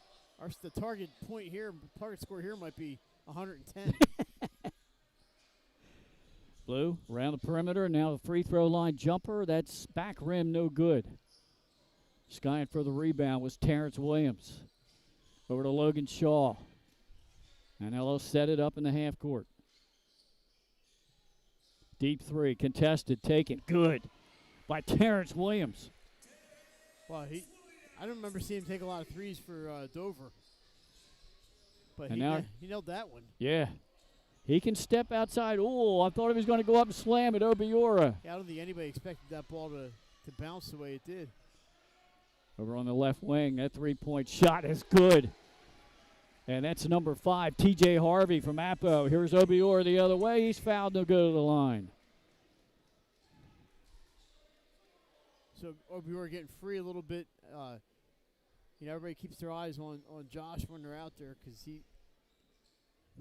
the target point here, target score here might be 110. Blue around the perimeter. Now the free throw line jumper. That's back rim, no good. Skying for the rebound was Terrence Williams. Over to Logan Shaw. And now they'll set it up in the half court. Deep three, contested, taken, good by Terrence Williams. Well, I don't remember seeing him take a lot of threes for Dover. But he nailed that one. Yeah. He can step outside. Oh, I thought he was going to go up and slam at Obiora. Yeah, I don't think anybody expected that ball to bounce the way it did. Over on the left wing, that three-point shot is good. And that's number 5, T.J. Harvey from Apo. Here's Obiora the other way. He's fouled, no go to the line. So Obiora getting free a little bit. Everybody keeps their eyes on Josh when they're out there because he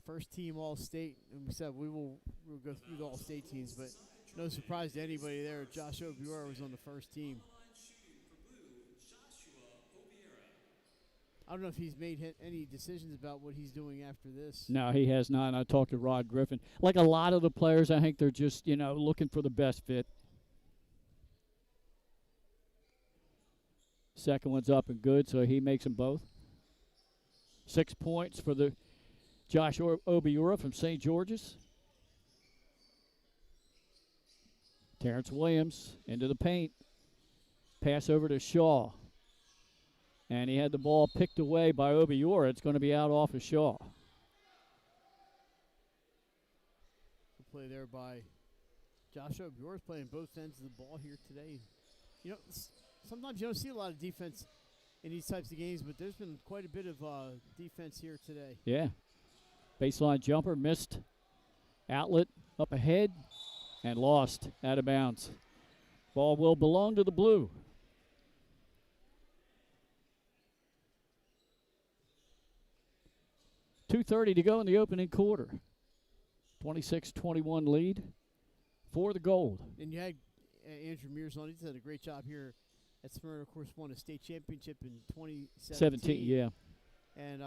first team All-State. And we said we'll go through the All-State teams, but no surprise to anybody there. Josh Obiora was on the first team. I don't know if he's made any decisions about what he's doing after this. No, he has not. And I talked to Rod Griffin. Like a lot of the players, I think they're just, looking for the best fit. Second one's up and good, so he makes them both. 6 points for the Josh Obiora from St. George's. Terrence Williams into the paint. Pass over to Shaw. And he had the ball picked away by Obiora. It's going to be out off of Shaw. Good play there by Josh Obiora, playing both ends of the ball here today. You know, sometimes you don't see a lot of defense in these types of games, but there's been quite a bit of defense here today. Yeah. Baseline jumper missed. Outlet up ahead and lost out of bounds. Ball will belong to the Blue. .2:30 to go in the opening quarter. 26-21 lead for the Gold. And you had Andrew Mears on. He's done a great job here at Smyrna. Of course, won a state championship in 2017. Yeah. And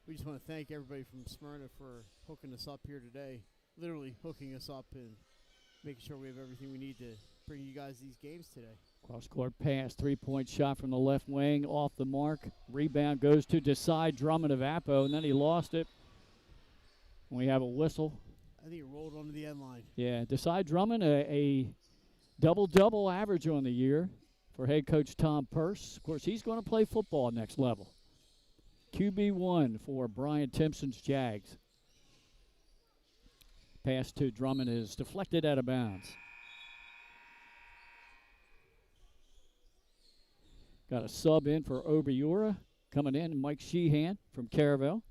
we just want to thank everybody from Smyrna for hooking us up here today. Literally hooking us up and making sure we have everything we need to bring you guys these games today. Cross-court pass, three-point shot from the left wing, off the mark. Rebound goes to Desai Drummond of Apo, and then he lost it. We have a whistle. I think it rolled onto the end line. Yeah, Desai Drummond, a double-double average on the year for head coach Tom Purse. Of course, he's going to play football next level. QB1 for Brian Timpson's Jags. Pass to Drummond is deflected out of bounds. Got a sub in for Obiora. Coming in, Mike Sheehan from Caravel.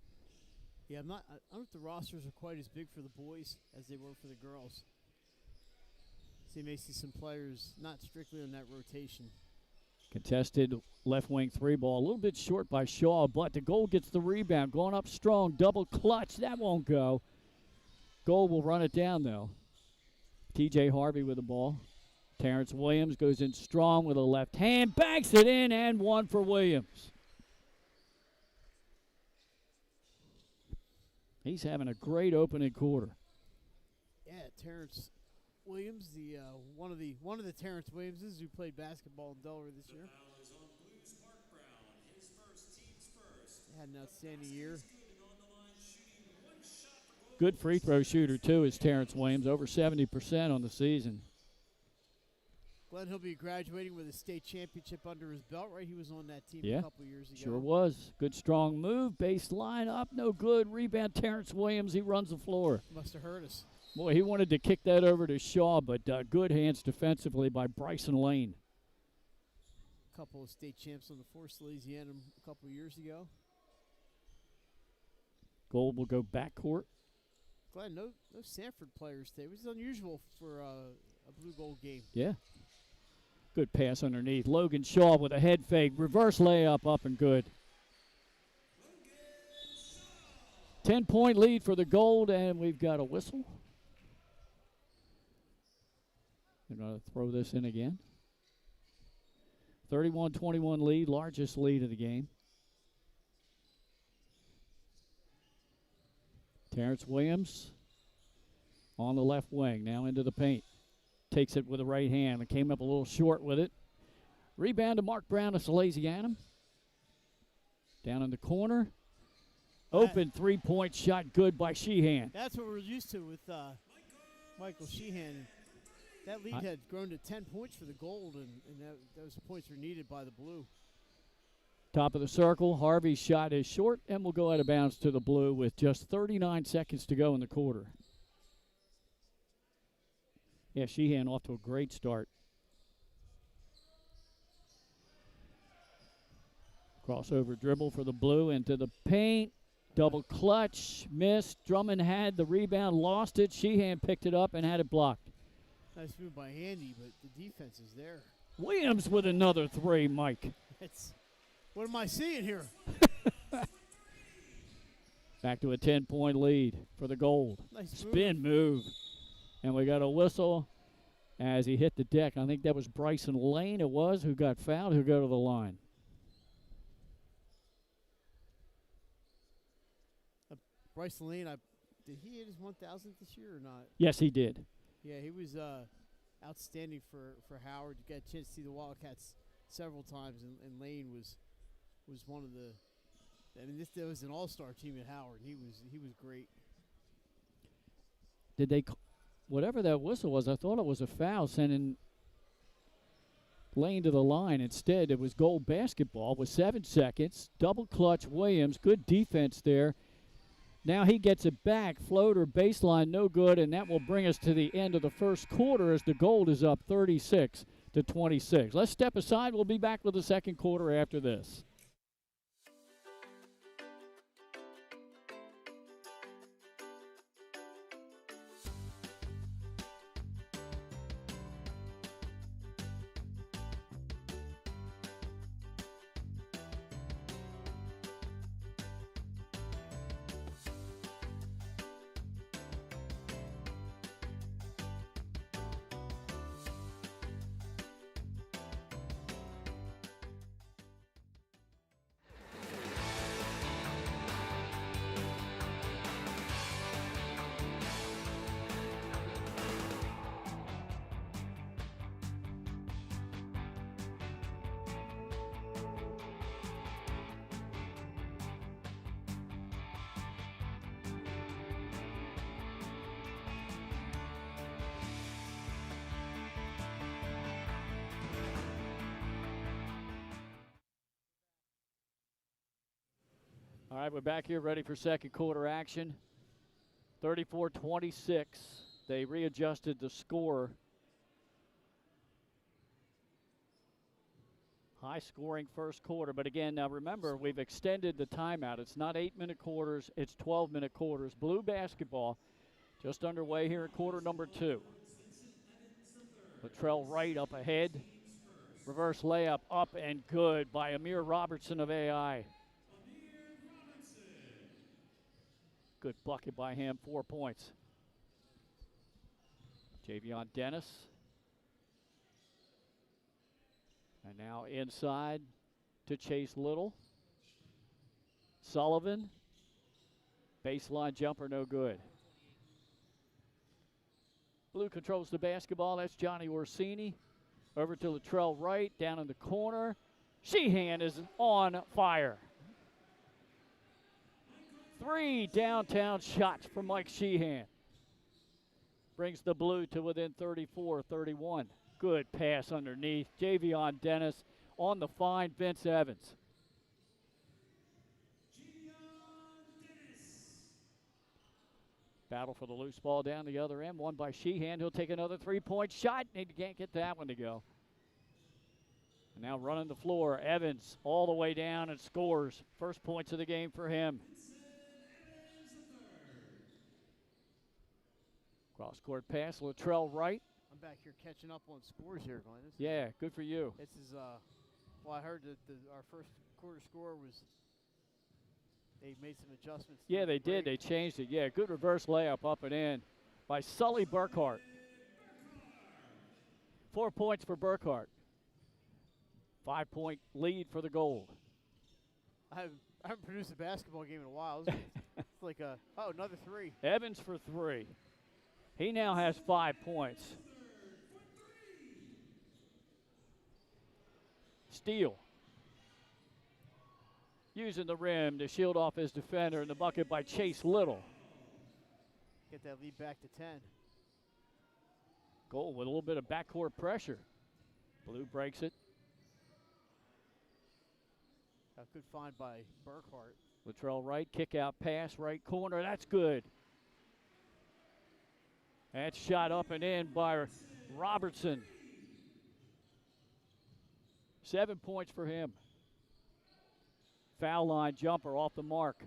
Yeah, I don't know if the rosters are quite as big for the boys as they were for the girls. So you may see some players not strictly on that rotation. Contested left wing three ball. A little bit short by Shaw, but the Gold gets the rebound. Going up strong, double clutch. That won't go. Gold will run it down, though. TJ Harvey with the ball. Terrence Williams goes in strong with a left hand, banks it in, and one for Williams. He's having a great opening quarter. Yeah, Terrence Williams, the one of the Terrence Williamses who played basketball in Delaware this year. Had an outstanding year. Good free throw shooter, too, is Terrence Williams, over 70% on the season. Glenn, he'll be graduating with a state championship under his belt, right? He was on that team Yeah, a couple years ago. Sure was. Good strong move, baseline up, no good. Rebound, Terrence Williams, he runs the floor. Must have hurt us. Boy, he wanted to kick that over to Shaw, but good hands defensively by Bryson Lane. A couple of state champs on the Force Louisiana a couple of years ago. Gold will go backcourt. Glenn, no Sanford players today, which is unusual for a blue-gold game. Yeah. Good pass underneath. Logan Shaw with a head fake. Reverse layup up and good. 10-point lead for the Gold, and we've got a whistle. They're going to throw this in again. 31-21 lead, largest lead of the game. Terrence Williams on the left wing, now into the paint. Takes it with the right hand and came up a little short with it. Rebound to Mark Brown of Salesianum. Down in the corner. Open three-point shot, good by Sheehan. That's what we're used to with Michael Sheehan. That lead had grown to 10 points for the Gold, and those points were needed by the Blue. Top of the circle, Harvey's shot is short and will go out of bounds to the Blue with just 39 seconds to go in the quarter. Yeah, Sheehan off to a great start. Crossover dribble for the Blue into the paint. Double clutch, missed. Drummond had the rebound, lost it. Sheehan picked it up and had it blocked. Nice move by Handy, but the defense is there. Williams with another three, Mike. What am I seeing here? Back to a 10-point lead for the Gold. Nice Spin move. And we got a whistle as he hit the deck. I think that was Bryson Lane, it was, who got fouled, who go to the line. Bryson Lane, did he hit his 1,000th this year or not? Yes, he did. Yeah, he was outstanding for Howard. You got a chance to see the Wildcats several times, and Lane was one of the. I mean, this was an all-star team at Howard. He was great. Did they whatever that whistle was, I thought it was a foul sending Lane to the line. Instead, it was goal basketball with 7 seconds. Double clutch Williams. Good defense there. Now he gets it back. Floater baseline, no good, and that will bring us to the end of the first quarter as the Gold is up 36-26. Let's step aside. We'll be back with the second quarter after this. All right, we're back here ready for second quarter action. 34-26. They readjusted the score. High-scoring first quarter. But again, now remember, we've extended the timeout. It's not 8-minute quarters. It's 12-minute quarters. Blue basketball just underway here in quarter number 2. Latrell Wright up ahead. Reverse layup up and good by Amir Robertson of AI. Good bucket by him, 4 points. Javion Dennis. And now inside to Chase Little. Sullivan. Baseline jumper, no good. Blue controls the basketball. That's Johnny Orsini. Over to Latrell Wright, down in the corner. Sheehan is on fire. 3 downtown shots from Mike Sheehan. Brings the Blue to within 34-31. Good pass underneath. Javion Dennis on the find. Vince Evans. Battle for the loose ball down the other end. Won by Sheehan. He'll take another three-point shot. And he can't get that one to go. And now running the floor. Evans all the way down and scores. First points of the game for him. Cross-court pass, Latrell Wright. I'm back here catching up on scores here, Glenn. Yeah, good for you. This is, well, I heard that our first quarter score was, they made some adjustments. Yeah, they did. They changed it. Yeah, good reverse layup up and in by Sully Burkhart. 4 points for Burkhart. 5-point lead for the Gold. I haven't produced a basketball game in a while. It's like another 3. Evans for 3. He now has 5 points. Steele. Using the rim to shield off his defender, and the bucket by Chase Little. Get that lead back to 10. Goal with a little bit of backcourt pressure. Blue breaks it. A good find by Burkhart. Latrell Wright, kick out pass, right corner. That's good. That's shot up and in by Robertson. 7 points for him. Foul line jumper off the mark.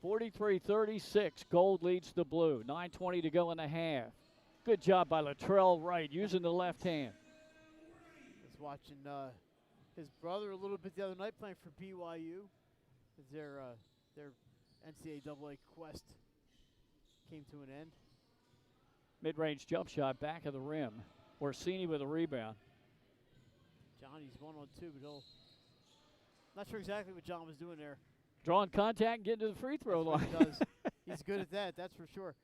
43-36. Gold leads the Blue. 9:20 to go in the half. Good job by Latrell Wright using the left hand. I was watching his brother a little bit the other night playing for BYU. As their NCAA quest came to an end. Mid-range jump shot back of the rim. Orsini with a rebound. Johnny's 1-on-2, but not sure exactly what John was doing there. Drawing contact and getting to the free throw line. He does. He's good at that, that's for sure.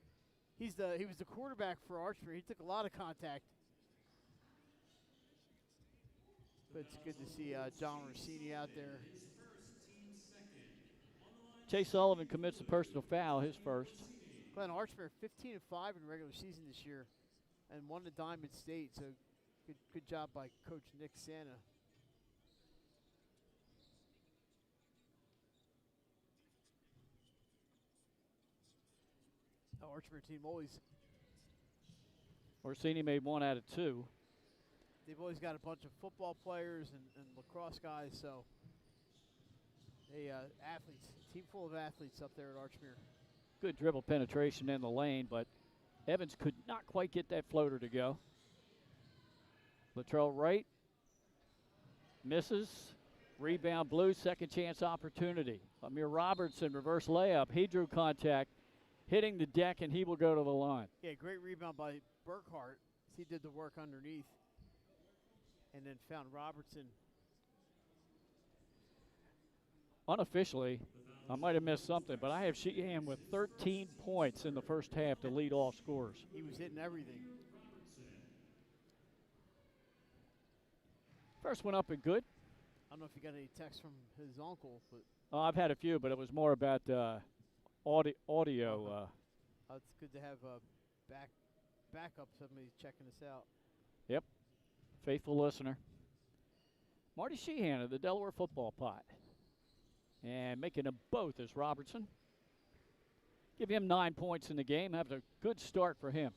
He was the quarterback for Archbury. He took a lot of contact. But it's good to see John Orsini out there. Chase Sullivan commits a personal foul, his first. Glenn Archmere 15-5 in regular season this year, and won the Diamond State. So good job by Coach Nick Santa. The Archmere team always. Orsini made 1 out of 2. They've always got a bunch of football players and lacrosse guys, so they athletes, team full of athletes up there at Archmere. Good dribble penetration in the lane, but Evans could not quite get that floater to go. Latrell Wright misses. Rebound Blue, second chance opportunity. Amir Robertson, reverse layup. He drew contact, hitting the deck, and he will go to the line. Yeah, great rebound by Burkhart. He did the work underneath and then found Robertson. Unofficially, I might have missed something, but I have Sheehan with 13 points in the first half to lead all scorers. He was hitting everything. First one up and good. I don't know if you got any text from his uncle, but I've had a few, but it was more about audio. It's good to have a backup, somebody checking us out. Yep, faithful listener. Marty Sheehan of the Delaware Football Pot. And making them both is Robertson. Give him 9 points in the game. Have a good start for him.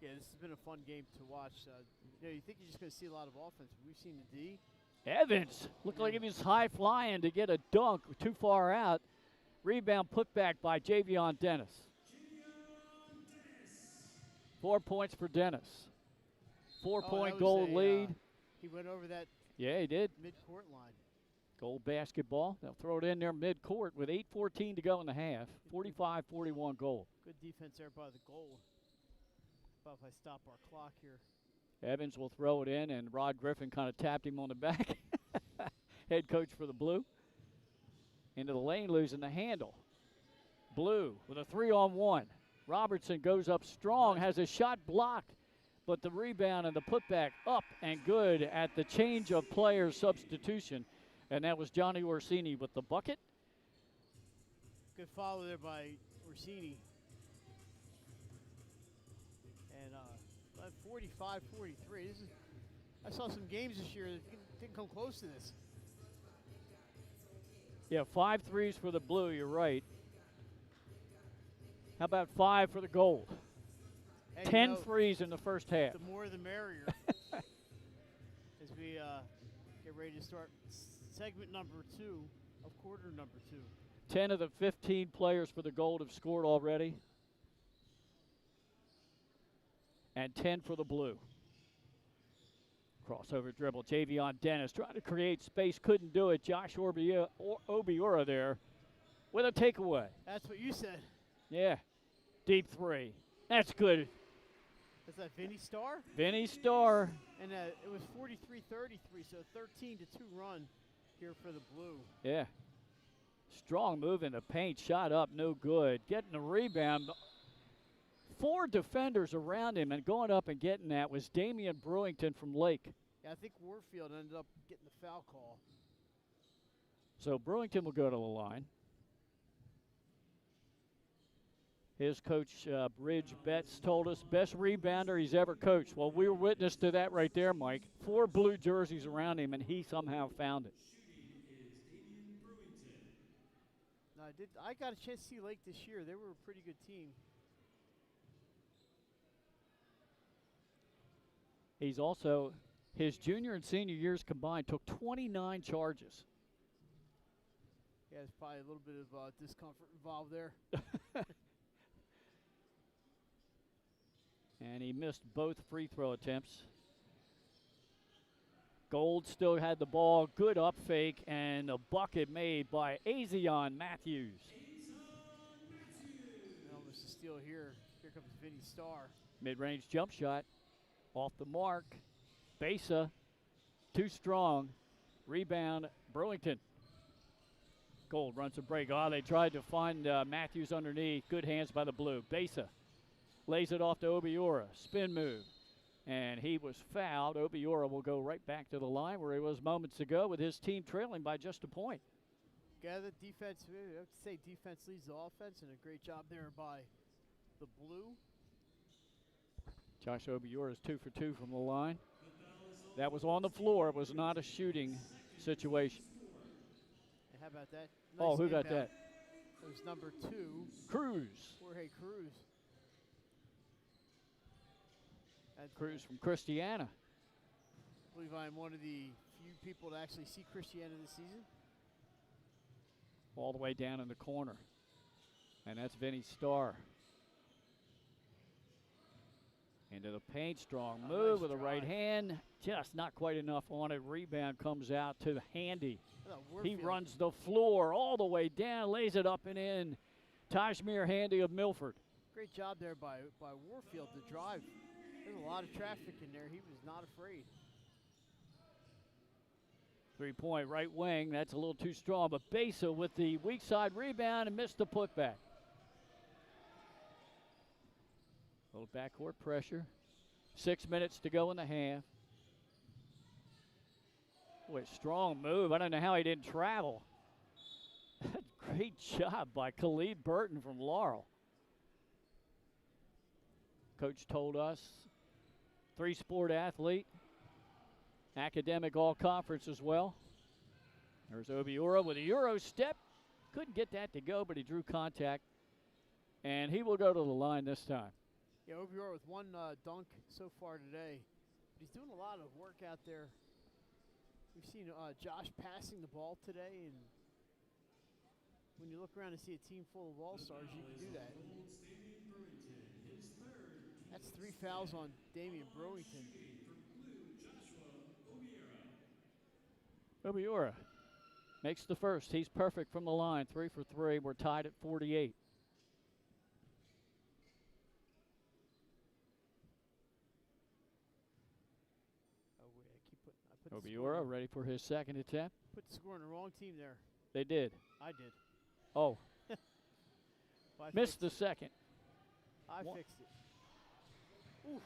Yeah, this has been a fun game to watch. You think you're just going to see a lot of offense. We've seen the D. Evans looked like he was high flying to get a dunk too far out. Rebound put back by Javion Dennis. 4 points for Dennis. 4-point goal lead. He went over that Yeah, he did. mid-court line. Goal basketball. They'll throw it in there mid-court with 8:14 to go in the half. 45-41 goal. Good defense there by the goal. About if I stop our clock here. Evans will throw it in, and Rod Griffin kind of tapped him on the back. Head coach for the Blue. Into the lane, losing the handle. Blue with a 3-on-1. Robertson goes up strong, has a shot blocked, but the rebound and the putback up and good at the change of players substitution. And that was Johnny Orsini with the bucket. Good follow there by Orsini. And 45-43. I saw some games this year that didn't come close to this. Yeah, 5 threes for the Blue, you're right. How about 5 for the Gold? Hey, 10 threes in the first half. The more the merrier. As we get ready to start segment number 2 of quarter number 2. 10 of the 15 players for the Gold have scored already. And 10 for the Blue. Crossover dribble. Javion Dennis trying to create space. Couldn't do it. Josh Obiora there with a takeaway. That's what you said. Yeah. Deep three. That's good. Is that Vinny Starr? Vinny Starr. And it was 43-33, so 13-2 run here for the Blue. Yeah. Strong move in the paint. Shot up, no good. Getting the rebound. 4 defenders around him, and going up and getting that was Damian Brewington from Lake. Yeah, I think Warfield ended up getting the foul call. So Brewington will go to the line. His coach, Bridge Betts, told us best rebounder he's ever coached. Well, we were witness to that right there, Mike. 4 blue jerseys around him, and he somehow found it. No, I got a chance to see Lake this year. They were a pretty good team. He's also, his junior and senior years combined, took 29 charges. Yeah, there's probably a little bit of discomfort involved there. And he missed both free throw attempts. Gold still had the ball. Good up fake, and a bucket made by Azion Matthews. Almost a steal here. Here comes Vinny Starr. Mid-range jump shot. Off the mark. Besa, too strong. Rebound, Burlington. Gold runs a break. Oh, they tried to find Matthews underneath. Good hands by the Blue. Besa lays it off to Obiora. Spin move. And he was fouled. Obiora will go right back to the line where he was moments ago with his team trailing by just a point. Yeah, the defense, I have to say defense leads the offense, and a great job there by the blue. Josh Obiora is 2 for 2 from the line. That was on the floor. It was not a shooting situation. And how about that? Oh, who got inbound. that? It was number 2, Cruz. Jorge Cruz. Cruz from Christiana. I believe I'm one of the few people to actually see Christiana this season. All the way down in the corner. And that's Vinny Starr. Into the paint, strong move nice with the right drive. hand. Just not quite enough on it. Rebound comes out to Handy. He runs the floor all the way down, lays it up and in. Tajmir Handy of Milford. Great job there by Warfield to drive. There's a lot of traffic in there. He was not afraid. 3-point right wing. That's a little too strong. But Besa with the weak side rebound and missed the putback. A little backcourt pressure. 6 minutes to go in the half. Boy, strong move. I don't know how he didn't travel. Great job by Khalid Burton from Laurel. Coach told us, 3-sport athlete, academic all-conference as well. There's Obiora with a Euro step. Couldn't get that to go, but he drew contact. And he will go to the line this time. Yeah, Obiora with one dunk so far today. But he's doing a lot of work out there. We've seen Josh passing the ball today, and when you look around and see a team full of all-stars, you can do that. That's 3 fouls on Damian Brewington. Obiora makes the first. He's perfect from the line, 3 for 3. We're tied at 48. Obiora ready for his second attempt. Put the score on the wrong team there. They did. I did. Oh. Well, Missed the second. I fixed it. Oof.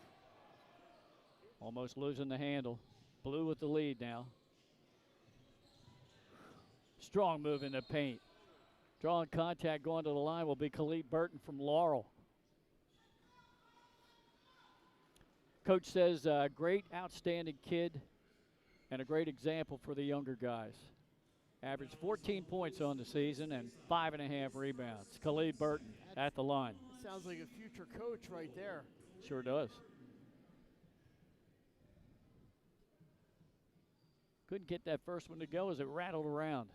Almost losing the handle. Blue with the lead now. Strong move in the paint. Drawing contact going to the line will be Khalid Burton from Laurel. Coach says great, outstanding kid and a great example for the younger guys. Averaged 14 points on the season and 5.5 rebounds. Khalid Burton at the line. Sounds like a future coach right there. Sure does. Couldn't get that first one to go as it rattled around.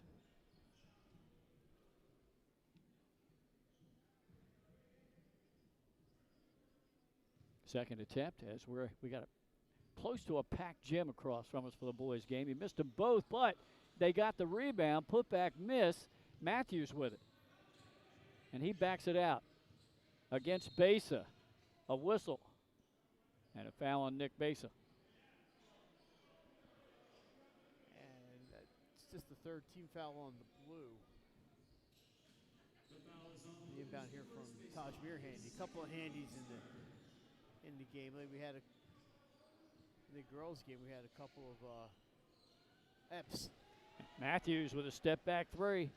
Second attempt as we got close to a packed gym across from us for the boys game. He missed them both, but they got the rebound. Putback miss. Matthews with it. And he backs it out against Besa. A whistle. And a foul on Nick Besa. And it's just the third team foul on the blue. The inbound here from Tajmir Handy. A couple of handies in the game. Like we had in the girls' game, we had a couple of Eps. Matthews with a step back 3.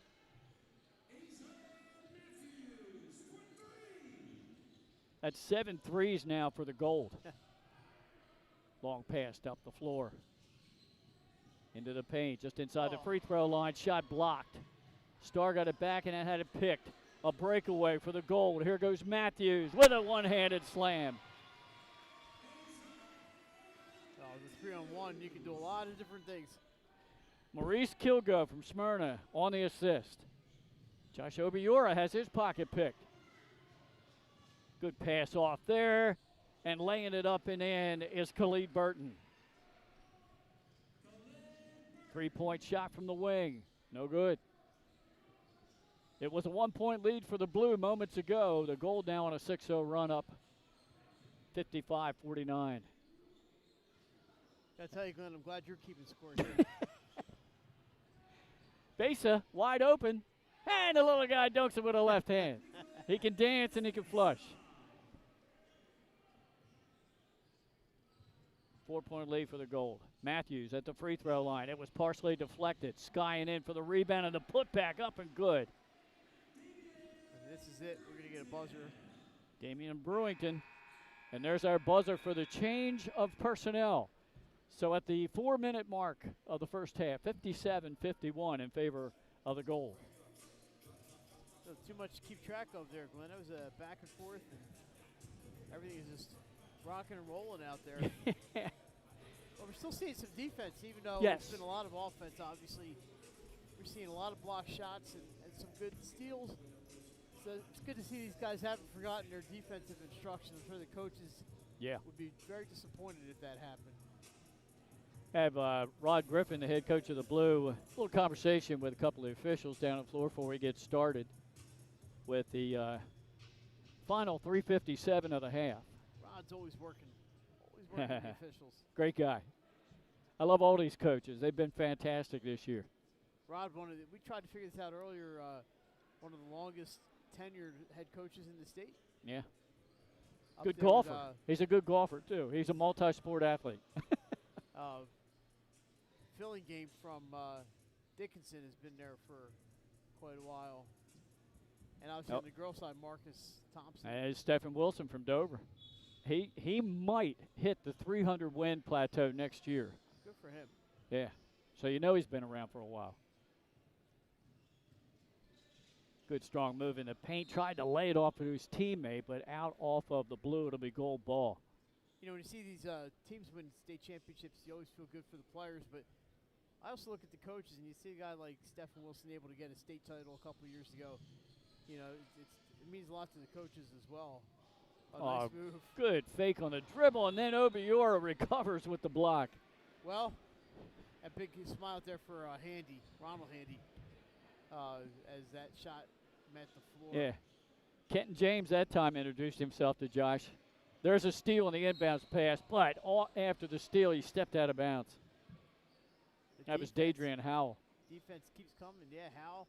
That's 7 threes now for the Gold. Long pass up the floor. Into the paint, just inside the free throw line. Shot blocked. Starr got it back and it had it picked. A breakaway for the Gold. Here goes Matthews with a one-handed slam. The 3-on-1, you can do a lot of different things. Maurice Kilgo from Smyrna on the assist. Josh Obiora has his pocket picked. Good pass off there, and laying it up and in is Khalid Burton. 3-point shot from the wing, no good. It was a 1-point lead for the Blue moments ago. The Gold now on a 6-0 run up, 55-49. I tell you, Glenn, I'm glad you're keeping score here. Besa wide open, and the little guy dunks it with a left hand. He can dance and he can flush. 4-point lead for the Gold. Matthews at the free throw line. It was partially deflected. Skying in for the rebound and the putback up and good. And this is it. We're going to get a buzzer. Damian Brewington. And there's our buzzer for the change of personnel. So at the 4-minute mark of the first half, 57-51 in favor of the Gold. So too much to keep track of there, Glenn. That was a back and forth, and everything is just rocking and rolling out there. Well, we're still seeing some defense, even though Yes. it's been a lot of offense, obviously. We're seeing a lot of block shots and some good steals. So it's good to see these guys haven't forgotten their defensive instructions. I'm sure the coaches would be very disappointed if that happened. I have Rod Griffin, the head coach of the Blue, a little conversation with a couple of officials down at the floor before we get started with the final 3:57 of the half. Rod's always working with the officials. Great guy. I love all these coaches. They've been fantastic this year. Rod, we tried to figure this out earlier, one of the longest tenured head coaches in the state. Yeah. Up Good there golfer. with, He's a good golfer, too. He's a multi-sport athlete. filling game from Dickinson has been there for quite a while. And obviously on the girls' side, Marcus Thompson. And Stephen Wilson from Dover. He might hit the 300 win plateau next year. Good for him. Yeah. So you know he's been around for a while. Good strong move in the paint. Tried to lay it off to his teammate, but out off of the Blue. It'll be Gold ball. You know, when you see these teams win state championships, you always feel good for the players, but I also look at the coaches, and you see a guy like Stephen Wilson able to get a state title a couple of years ago. You know, it means a lot to the coaches as well. Nice move. Good fake on the dribble, and then Obiora recovers with the block. Well, a big smile out there for Ronald Handy, as that shot met the floor. Yeah. Kenton James that time introduced himself to Josh. There's a steal on the inbounds pass, but after the steal, he stepped out of bounds. That was Dadrian Howell. Defense keeps coming. Yeah, Howell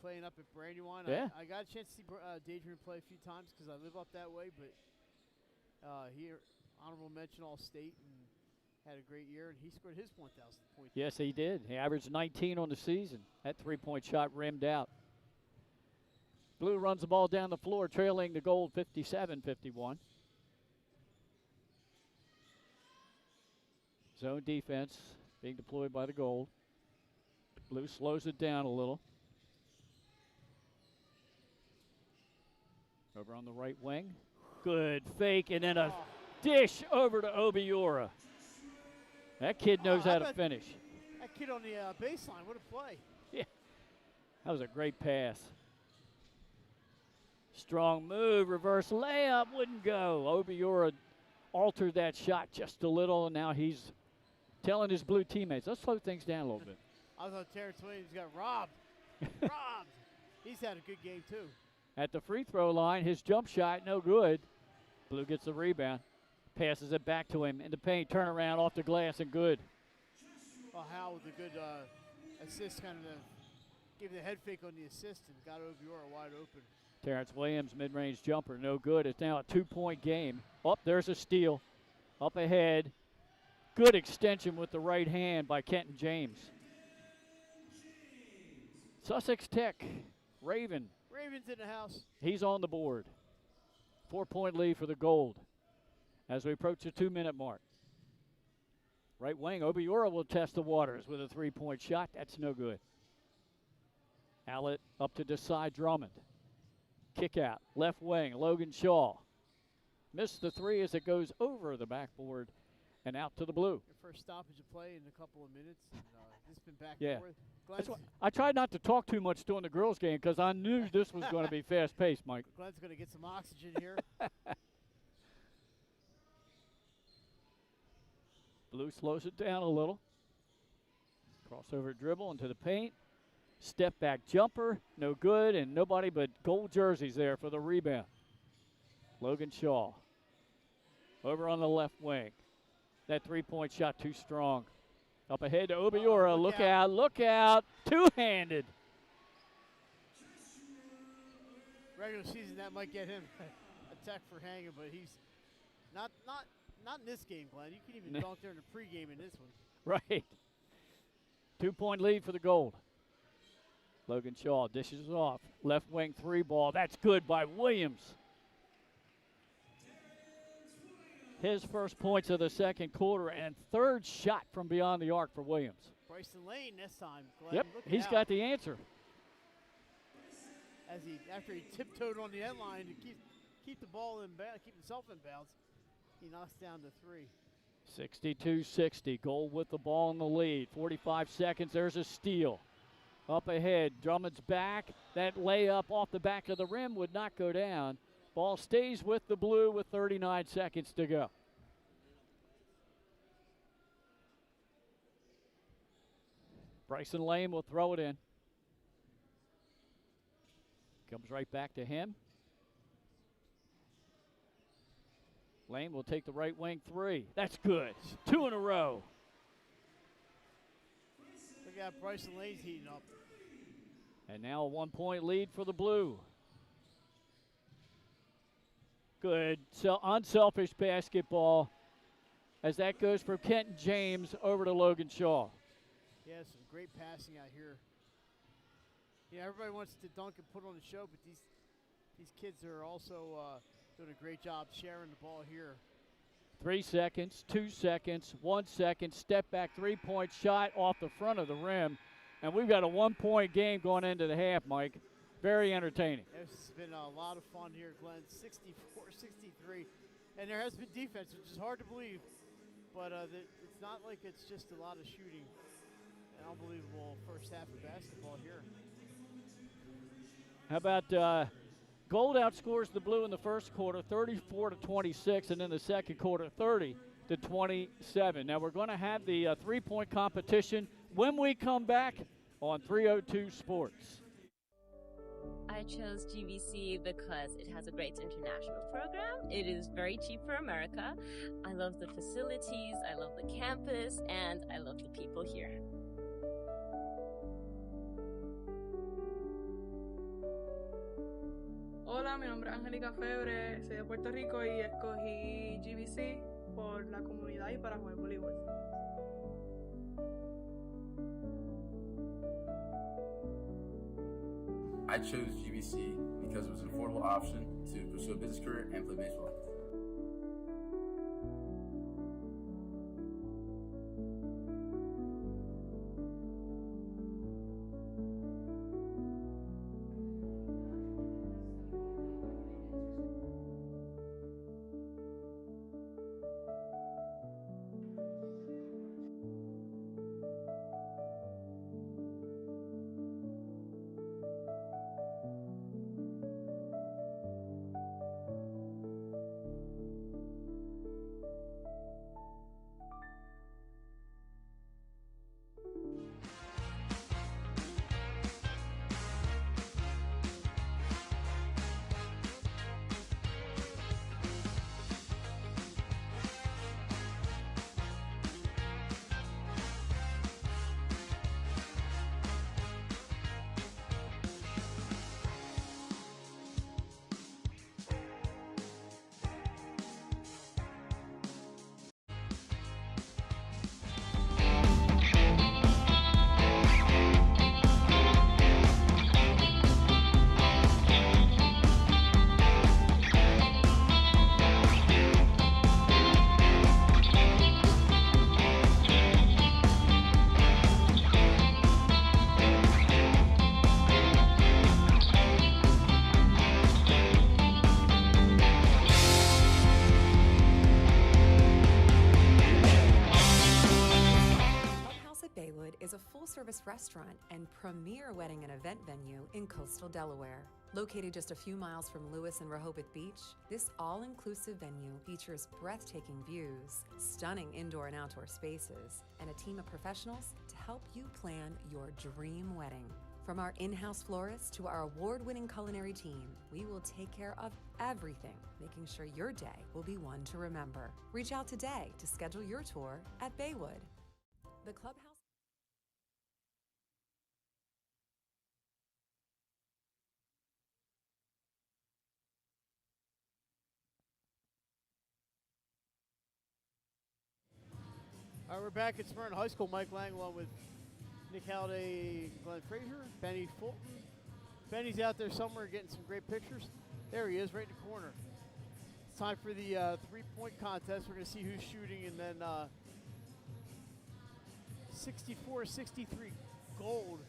playing up at Brandywine. Yeah. I got a chance to see Dadrian play a few times because I live up that way, but here, honorable mention All-State and had a great year, and he scored his 1,000th point. Yes, he did. He averaged 19 on the season. That three-point shot rimmed out. Blue runs the ball down the floor, trailing the Gold 57-51. Zone defense being deployed by the Gold. Blue slows it down a little. Over on the right wing. Good fake, and then a dish over to Obiora. That kid knows how to finish. That kid on the baseline, what a play. Yeah, that was a great pass. Strong move, reverse layup, wouldn't go. Obiora altered that shot just a little, and now he's telling his Blue teammates, let's slow things down a little bit. I thought Terrence Williams got robbed. Robbed. He's had a good game, too. At the free throw line, his jump shot, no good. Blue gets the rebound, passes it back to him in the paint, turnaround off the glass, and good. Well, Howell with a good assist, kind of gave the head fake on the assist and got Obiora wide open. Terrence Williams, mid-range jumper, no good. It's now a 2-point game. Oh, there's a steal. Up ahead. Good extension with the right hand by Kenton James. Sussex Tech, Raven. Raven's in the house. He's on the board. 4-point lead for the Gold as we approach the 2-minute mark. Right wing, Obiora will test the waters with a 3-point shot. That's no good. Allett up to Desai Drummond. Kick out, left wing, Logan Shaw. Missed the three as it goes over the backboard and out to the Blue. Your first stoppage of play in a couple of minutes. And, it's been back Yeah. and forth. That's why I tried not to talk too much during the girls' game because I knew this was going to be fast-paced, Mike. Glenn's going to get some oxygen here. Blue slows it down a little. Crossover dribble into the paint. Step back jumper, no good, and nobody but Gold jerseys there for the rebound. Logan Shaw over on the left wing. That 3-point shot too strong. Up ahead to Obiora. Look out, look out. Two-handed. Regular season, that might get him a tech for hanging, but he's not Not in this game, Glenn. You can even dunk there in the pregame in this one. Right. 2-point lead for the Gold. Logan Shaw dishes it off. Left wing three ball. That's good by Williams. His first points of the second quarter and third shot from beyond the arc for Williams. Bryson Lane this time, Glenn. Yep, Look he's out. got the answer. After he tiptoed on the end line to keep the ball in bounds, keep himself in bounds, he knocks down to 3. 62-60. Gold with the ball in the lead. 45 seconds. There's a steal. Up ahead. Drummond's back. That layup off the back of the rim would not go down. Ball stays with the Blue with 39 seconds to go. Bryson Lane will throw it in. Comes right back to him. Lane will take the right wing three. That's good. 2 in a row. Look at Bryson Lane's heating up. And now a 1-point lead for the Blue. Good, so unselfish basketball as that goes from Kenton James over to Logan Shaw. Yeah, some great passing out here. Yeah, everybody wants to dunk and put on the show, but these kids are also doing a great job sharing the ball here. 3 seconds, 2 seconds, 1 second, step back 3-point shot off the front of the rim. And we've got a 1-point game going into the half, Mike. Very entertaining. It's been a lot of fun here, Glenn. 64-63. And there has been defense, which is hard to believe. But it's not like it's just a lot of shooting. An unbelievable first half of basketball here. How about Gold outscores the Blue in the first quarter, 34-26, and in the second quarter, 30-27. Now we're going to have the 3-point competition when we come back on 302 Sports. I chose GVC because it has a great international program. It is very cheap for America. I love the facilities, I love the campus, and I love the people here. Hola, mi nombre es Angélica Febre, soy de Puerto Rico y escogí GVC por la comunidad y para jugar voleibol. I chose GVC because it was an affordable option to pursue a business career and play baseball. full-service restaurant and premier wedding and event venue in coastal Delaware. Located just a few miles from Lewis and Rehoboth Beach, this all-inclusive venue features breathtaking views, stunning indoor and outdoor spaces, and a team of professionals to help you plan your dream wedding. From our in-house florist to our award-winning culinary team, we will take care of everything, making sure your day will be one to remember. Reach out today to schedule your tour at Baywood. The Clubhouse. We're back at Smyrna High School. Mike Lang along with Nick Halliday, Glenn Frazier, Benny Fulton. Benny's out there somewhere getting some great pictures. There he is, right in the corner. It's time for the three-point contest. We're going to see who's shooting, and then 64-63 gold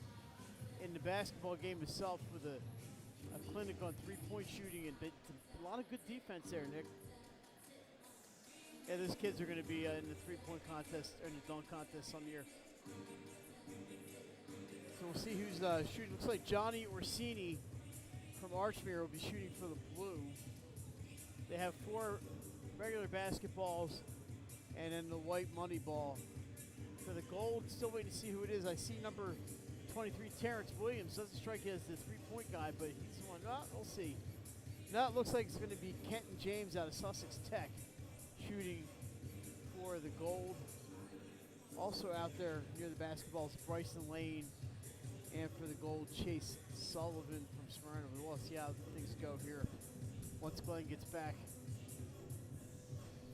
in the basketball game itself with a clinic on three-point shooting, and a lot of good defense there, Nick. Yeah, those kids are going to be in the three-point contest, or in the dunk contest some year. So we'll see who's shooting. Looks like Johnny Orsini from Archmere will be shooting for the blue. They have 4 regular basketballs and then the white money ball. For the gold, still waiting to see who it is. I see number 23, Terrence Williams. Doesn't strike you as the three-point guy, but he's the one. We'll see. Now it looks like it's going to be Kenton James out of Sussex Tech shooting for the gold. Also out there near the basketball is Bryson Lane, and for the gold, Chase Sullivan from Smyrna. We'll see how things go here once Glenn gets back.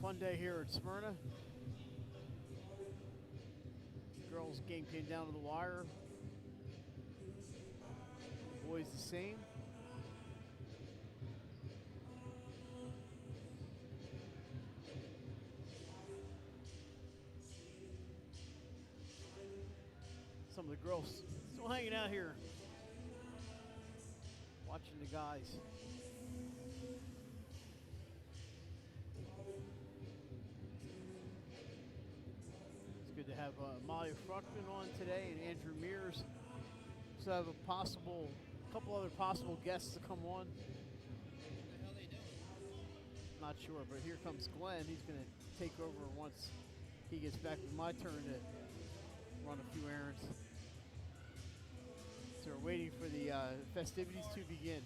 Fun day here at Smyrna. Girls game came down to the wire. The boys the same. Some of the girls still hanging out here, watching the guys. It's good to have Molly Fruckman on today and Andrew Mears. So I have a couple other possible guests to come on. What the hell are they doing? Not sure, but here comes Glenn. He's going to take over once he gets back. It's my turn to run a few errands. So we're waiting for the festivities to begin.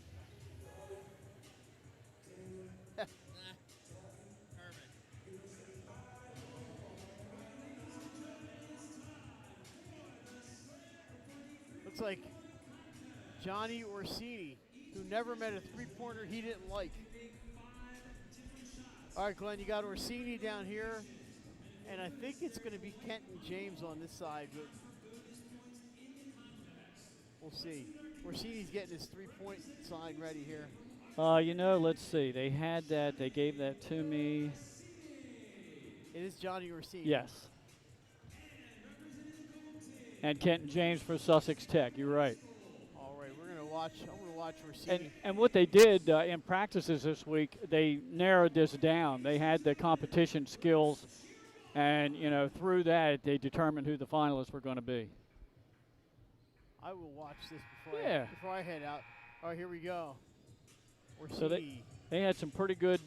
Looks like Johnny Orsini, who never met a three-pointer he didn't like. All right, Glenn, you got Orsini down here, and I think it's going to be Kenton James on this side, but we'll see. Orsini's getting his three-point sign ready here. Let's see. They had that. They gave that to me. It is Johnny Orsini. Yes. And Kenton James for Sussex Tech. You're right. All right, we're going to watch. I'm going to watch Orsini. And what they did in practices this week, they narrowed this down. They had the competition skills, and, through that, they determined who the finalists were going to be. I will watch this before I head out. All right, here we go. Orsini. So they had some pretty good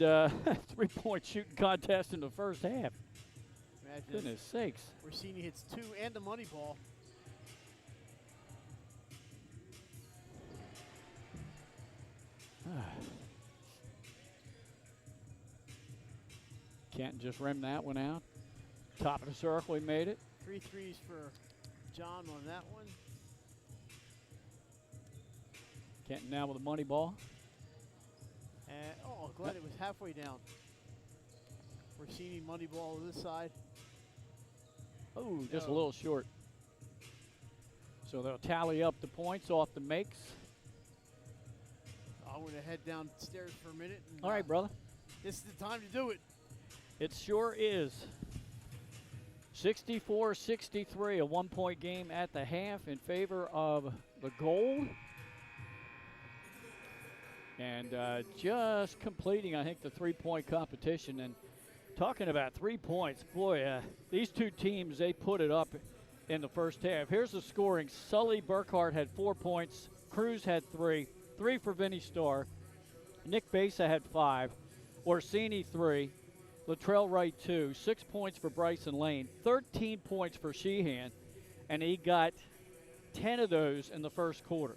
three-point shooting contest in the first half. Imagine Goodness sakes. Orsini hits 2 and the money ball. Can't just rim that one out. Top of the circle, he made it. 3 threes for John on that one. Kenton now with a money ball. And, glad it was halfway down. Orsini money ball to this side. Oh, just a little short. So they'll tally up the points off the makes. I'm going to head downstairs for a minute. And, all right, brother. This is the time to do it. It sure is. 64-63, a one-point game at the half in favor of the gold. And just completing, I think, the three-point competition. And talking about 3 points, boy, these two teams, they put it up in the first half. Here's the scoring. Sully Burkhart had 4 points. Cruz had 3. 3 for Vinny Starr. Nick Besa had 5. Orsini 3. Latrell Wright 2. 6 points for Bryson Lane. 13 points for Sheehan. And he got 10 of those in the first quarter.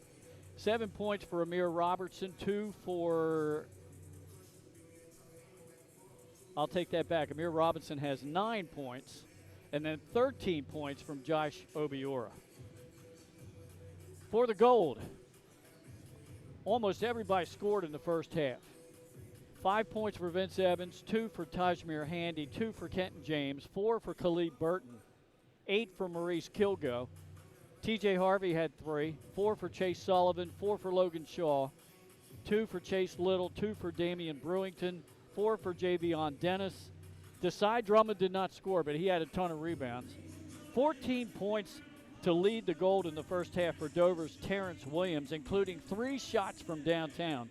7 points for Amir Robertson. 2 for... I'll take that back. Amir Robinson has 9 points. And then 13 points from Josh Obiora. For the gold, almost everybody scored in the first half. 5 points for Vince Evans, 2 for Tajmir Handy, 2 for Kenton James, 4 for Khalid Burton, 8 for Maurice Kilgo. TJ Harvey had 3, 4 for Chase Sullivan, 4 for Logan Shaw, 2 for Chase Little, 2 for Damian Brewington, 4 for Javion Dennis. Desai Drummond did not score, but he had a ton of rebounds. 14 points to lead the Gold in the first half for Dover's Terrence Williams, including 3 shots from downtown.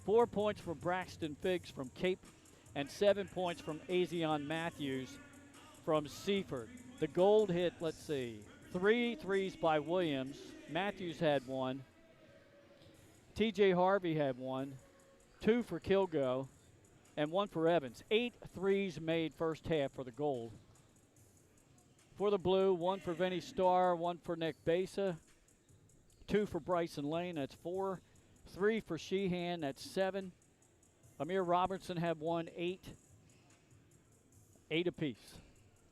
4 points for Braxton Figgs from Cape, and 7 points from Azion Matthews from Seaford. The Gold hit, 3 threes by Williams. Matthews had 1. TJ Harvey had 1. 2 for Kilgo, and 1 for Evans. 8 threes made first half for the Gold. For the Blue, 1 for Vinny Starr, 1 for Nick Besa, 2 for Bryson Lane, that's 4. 3 for Sheehan, that's 7. Amir Robertson had 1, 8. 8 apiece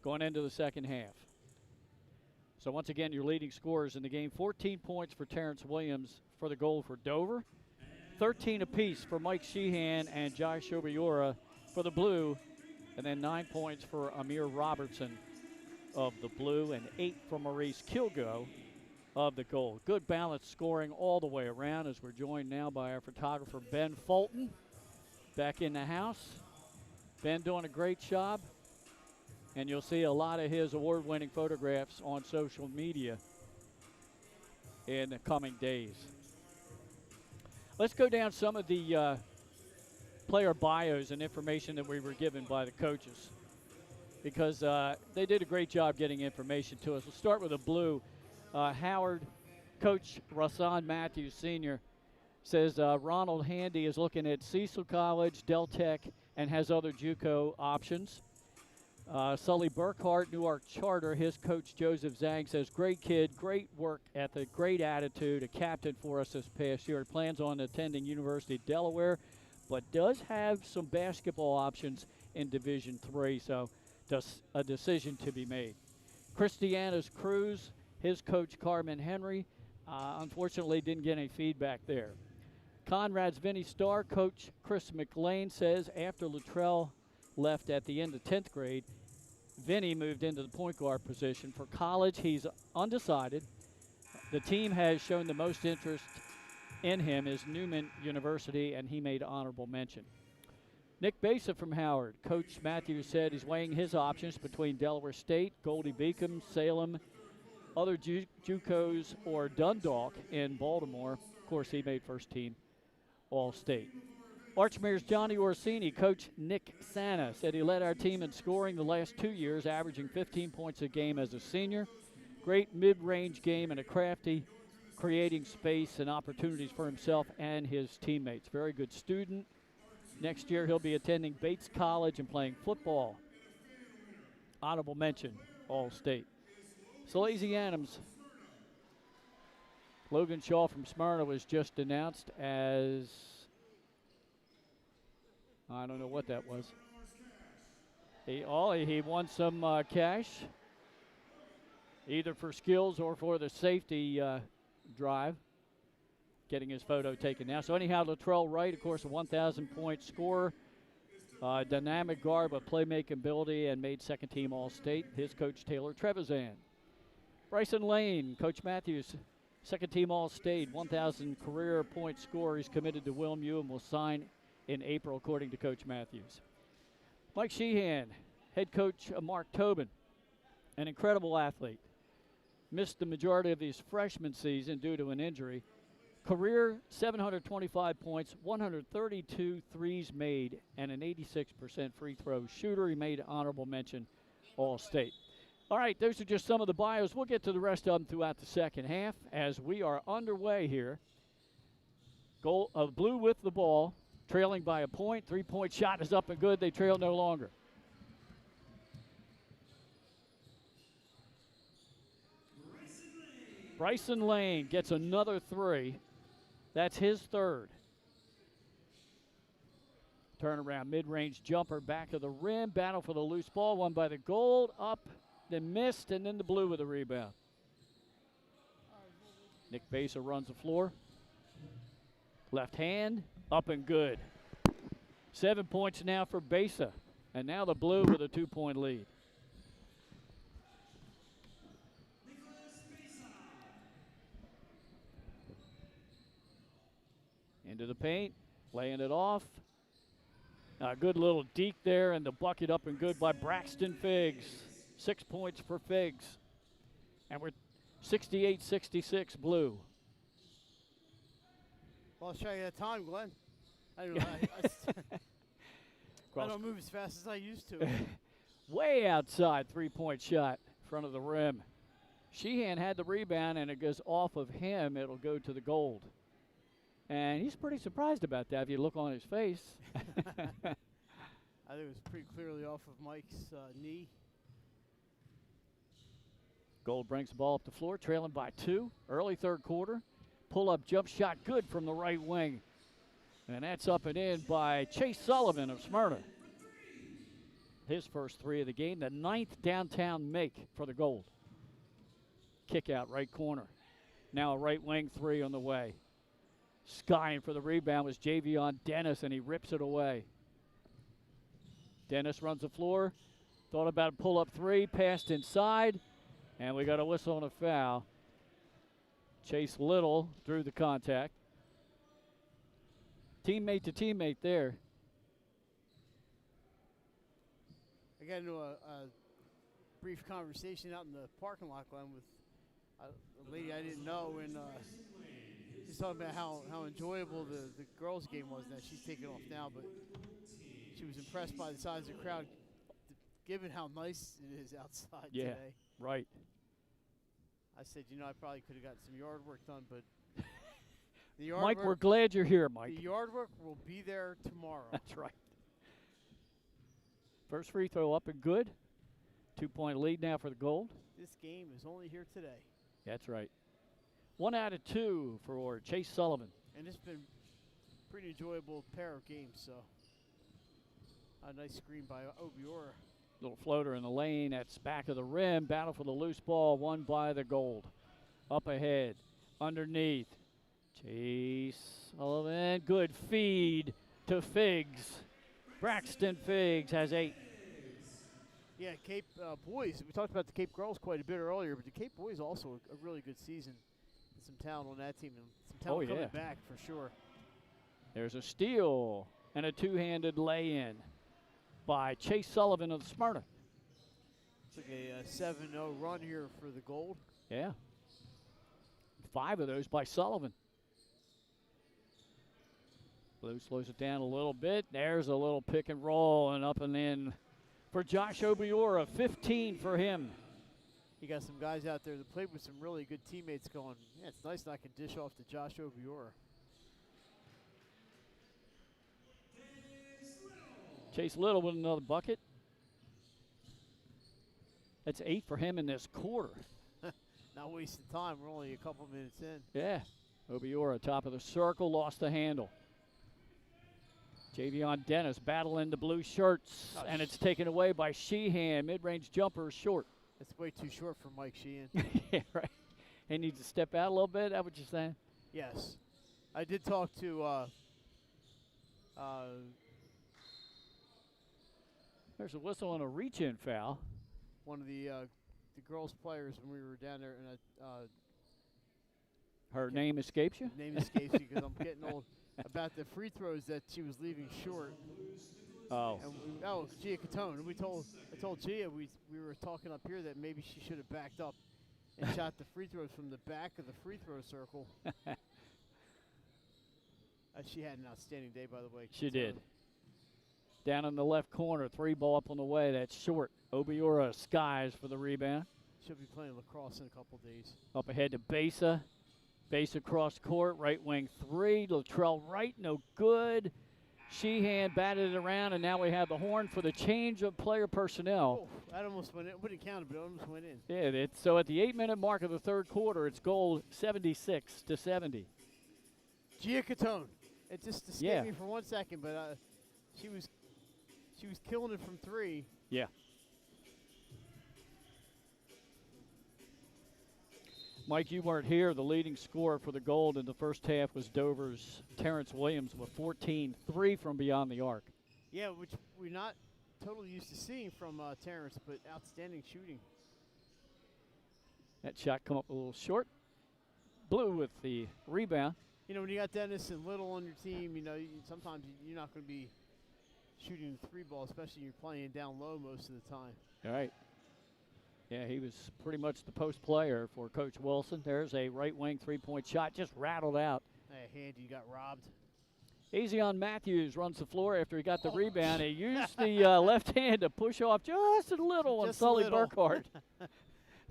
going into the second half. So once again, your leading scorers in the game, 14 points for Terrence Williams for the Gold for Dover, 13 apiece for Mike Sheehan and Jai Shobiora for the Blue, and then 9 points for Amir Robertson of the Blue, and 8 for Maurice Kilgo of the Gold. Good balanced scoring all the way around, as we're joined now by our photographer Ben Fulton back in the house. Ben doing a great job, and you'll see a lot of his award-winning photographs on social media in the coming days. Let's go down some of the player bios and information that we were given by the coaches, because they did a great job getting information to us. We'll start with the Blue. Howard coach Rasan Matthews Sr. says Ronald Handy is looking at Cecil College, Del Tech, and has other JUCO options. Sully Burkhart, Newark Charter, his coach Joseph Zhang says, great kid, great work ethic, great attitude, a captain for us this past year. He plans on attending University of Delaware, but does have some basketball options in Division III, so just a decision to be made. Christiana's Cruz, his coach Carmen Henry, unfortunately didn't get any feedback there. Conrad's Vinny Starr coach Chris McLean says after Luttrell left at the end of 10th grade, Vinny moved into the point guard position. For college, he's undecided. The team has shown the most interest in him is Newman University, and he made honorable mention. Nick Besa from Howard. Coach Matthews said he's weighing his options between Delaware State, Goldie Beacom, Salem, other JUCOs, or Dundalk in Baltimore. Of course, he made first team All-State. Archmare's Johnny Orsini, coach Nick Santa, said he led our team in scoring the last 2 years, averaging 15 points a game as a senior. Great mid-range game and a crafty, creating space and opportunities for himself and his teammates. Very good student. Next year he'll be attending Bates College and playing football. Honorable mention, All-State. Salesianums. Logan Shaw from Smyrna was just announced as, I don't know what that was. He won some cash, either for skills or for the safety drive. Getting his photo taken now. So anyhow, Latrell Wright, of course, a 1,000-point scorer, dynamic guard with playmaking ability, and made second-team All-State. His coach, Taylor Trevisan. Bryson Lane, Coach Matthews, second-team All-State, 1,000 career point scorer. He's committed to William and will sign in April, according to Coach Matthews. Mike Sheehan, head coach Mark Tobin, an incredible athlete. Missed the majority of his freshman season due to an injury. Career 725 points, 132 threes made, and an 86% free throw shooter. He made honorable mention All-State. All right, those are just some of the bios. We'll get to the rest of them throughout the second half as we are underway here. Goal of Blue with the ball, trailing by a point. Three-point shot is up and good. They trail no longer. Bryson Lane gets another three. That's his third. Turnaround, mid-range jumper, back of the rim. Battle for the loose ball, won by the Gold. Up, then missed, and then the Blue with a rebound. Nick Besa runs the floor. Left hand, up and good. 7 points now for Besa. And now the Blue with a 2-point lead. Into the paint, laying it off. A good little deke there, and the bucket up and good by Braxton Figs. 6 points for Figs. And we're 68-66 Blue. Lost track of that time, Glenn. I don't know. I don't move as fast as I used to. Way outside, three-point shot in front of the rim. Sheehan had the rebound, and it goes off of him. It'll go to the gold. And he's pretty surprised about that if you look on his face. I think it was pretty clearly off of Mike's knee. Gold brings the ball up the floor, trailing by 2. Early third quarter. Pull-up jump shot good from the right wing. And that's up and in by Chase Sullivan of Smyrna. His first 3 of the game, the 9th downtown make for the Gold. Kick out right corner. Now a right wing 3 on the way. Skying for the rebound was Javion Dennis, and he rips it away. Dennis runs the floor. Thought about a pull-up 3, passed inside, and we got a whistle and a foul. Chase Little through the contact. Teammate to teammate there. I got into a brief conversation out in the parking lot, Glenn, with a lady I didn't know, and she's talking about how enjoyable the girls' game was. That she's taking off now, but she was impressed by the size of the crowd, given how nice it is outside today. Right. I said, I probably could have gotten some yard work done, but Mike, we're glad you're here, Mike. The yard work will be there tomorrow. That's right. First free throw up and good. 2-point lead now for the Gold. This game is only here today. That's right. 1 out of 2 for Chase Sullivan. And it's been a pretty enjoyable pair of games, so a nice screen by Obiora. Little floater in the lane. That's back of the rim. Battle for the loose ball. Won by the Gold. Up ahead. Underneath. Chase Sullivan. Good feed to Figs. Braxton Figs has 8. Yeah, Cape boys. We talked about the Cape girls quite a bit earlier, but the Cape boys also a really good season. And some talent on that team, and some talent coming back for sure. There's a steal and a two-handed lay-in by Chase Sullivan of Smyrna. It's like a 7-0 run here for the Gold. Yeah. 5 of those by Sullivan. Blue slows it down a little bit. There's a little pick and roll and up and in for Josh Obiora. 15 for him. You got some guys out there that played with some really good teammates going, yeah, it's nice that I can dish off to Josh Obiora. Chase Little with another bucket. That's 8 for him in this quarter. Not wasting time. We're only a couple minutes in. Yeah. Obiora, top of the circle, lost the handle. Javion Dennis battling the blue shirts, and it's taken away by Sheehan. Mid-range jumper short. It's way too short for Mike Sheehan. Yeah, right. He needs to step out a little bit. Is that what you're saying? Yes. I did talk to there's a whistle and a reach-in foul. one of the girls' players when we were down there, and her name escapes you? Name escapes me because I'm getting old. About the free throws that she was leaving short. Oh. And Gia Catone. And I told Gia we were talking up here that maybe she should have backed up and shot the free throws from the back of the free throw circle. She had an outstanding day, by the way. She did. Down in the left corner, 3 ball up on the way. That's short. Obiora skies for the rebound. She'll be playing lacrosse in a couple days. Up ahead to Besa. Besa cross court, right wing 3. Latrell Wright, no good. Sheehan batted it around, and now we have the horn for the change of player personnel. Oh, that almost went in. Wouldn't count it, but it almost went in. Yeah, so at the 8-minute mark of the third quarter, it's Gold 76-70. Gia Catone. It just escaped me for 1 second, but she was killing it from 3. Yeah. Mike, you weren't here. The leading scorer for the Gold in the first half was Dover's Terrence Williams with 14, 3 from beyond the arc. Yeah, which we're not totally used to seeing from Terrence, but outstanding shooting. That shot come up a little short. Blue with the rebound. you know, when you got Dennis and Little on your team, you know, sometimes you're not going to be shooting the 3 ball, especially you're playing down low most of the time. All right. Yeah, he was pretty much the post player for Coach Wilson. There's a right wing 3-point shot, just rattled out. Hey, Handy got robbed. Azion Matthews runs the floor after he got the rebound. He used the left hand to push off just a little on Sully Burkhart.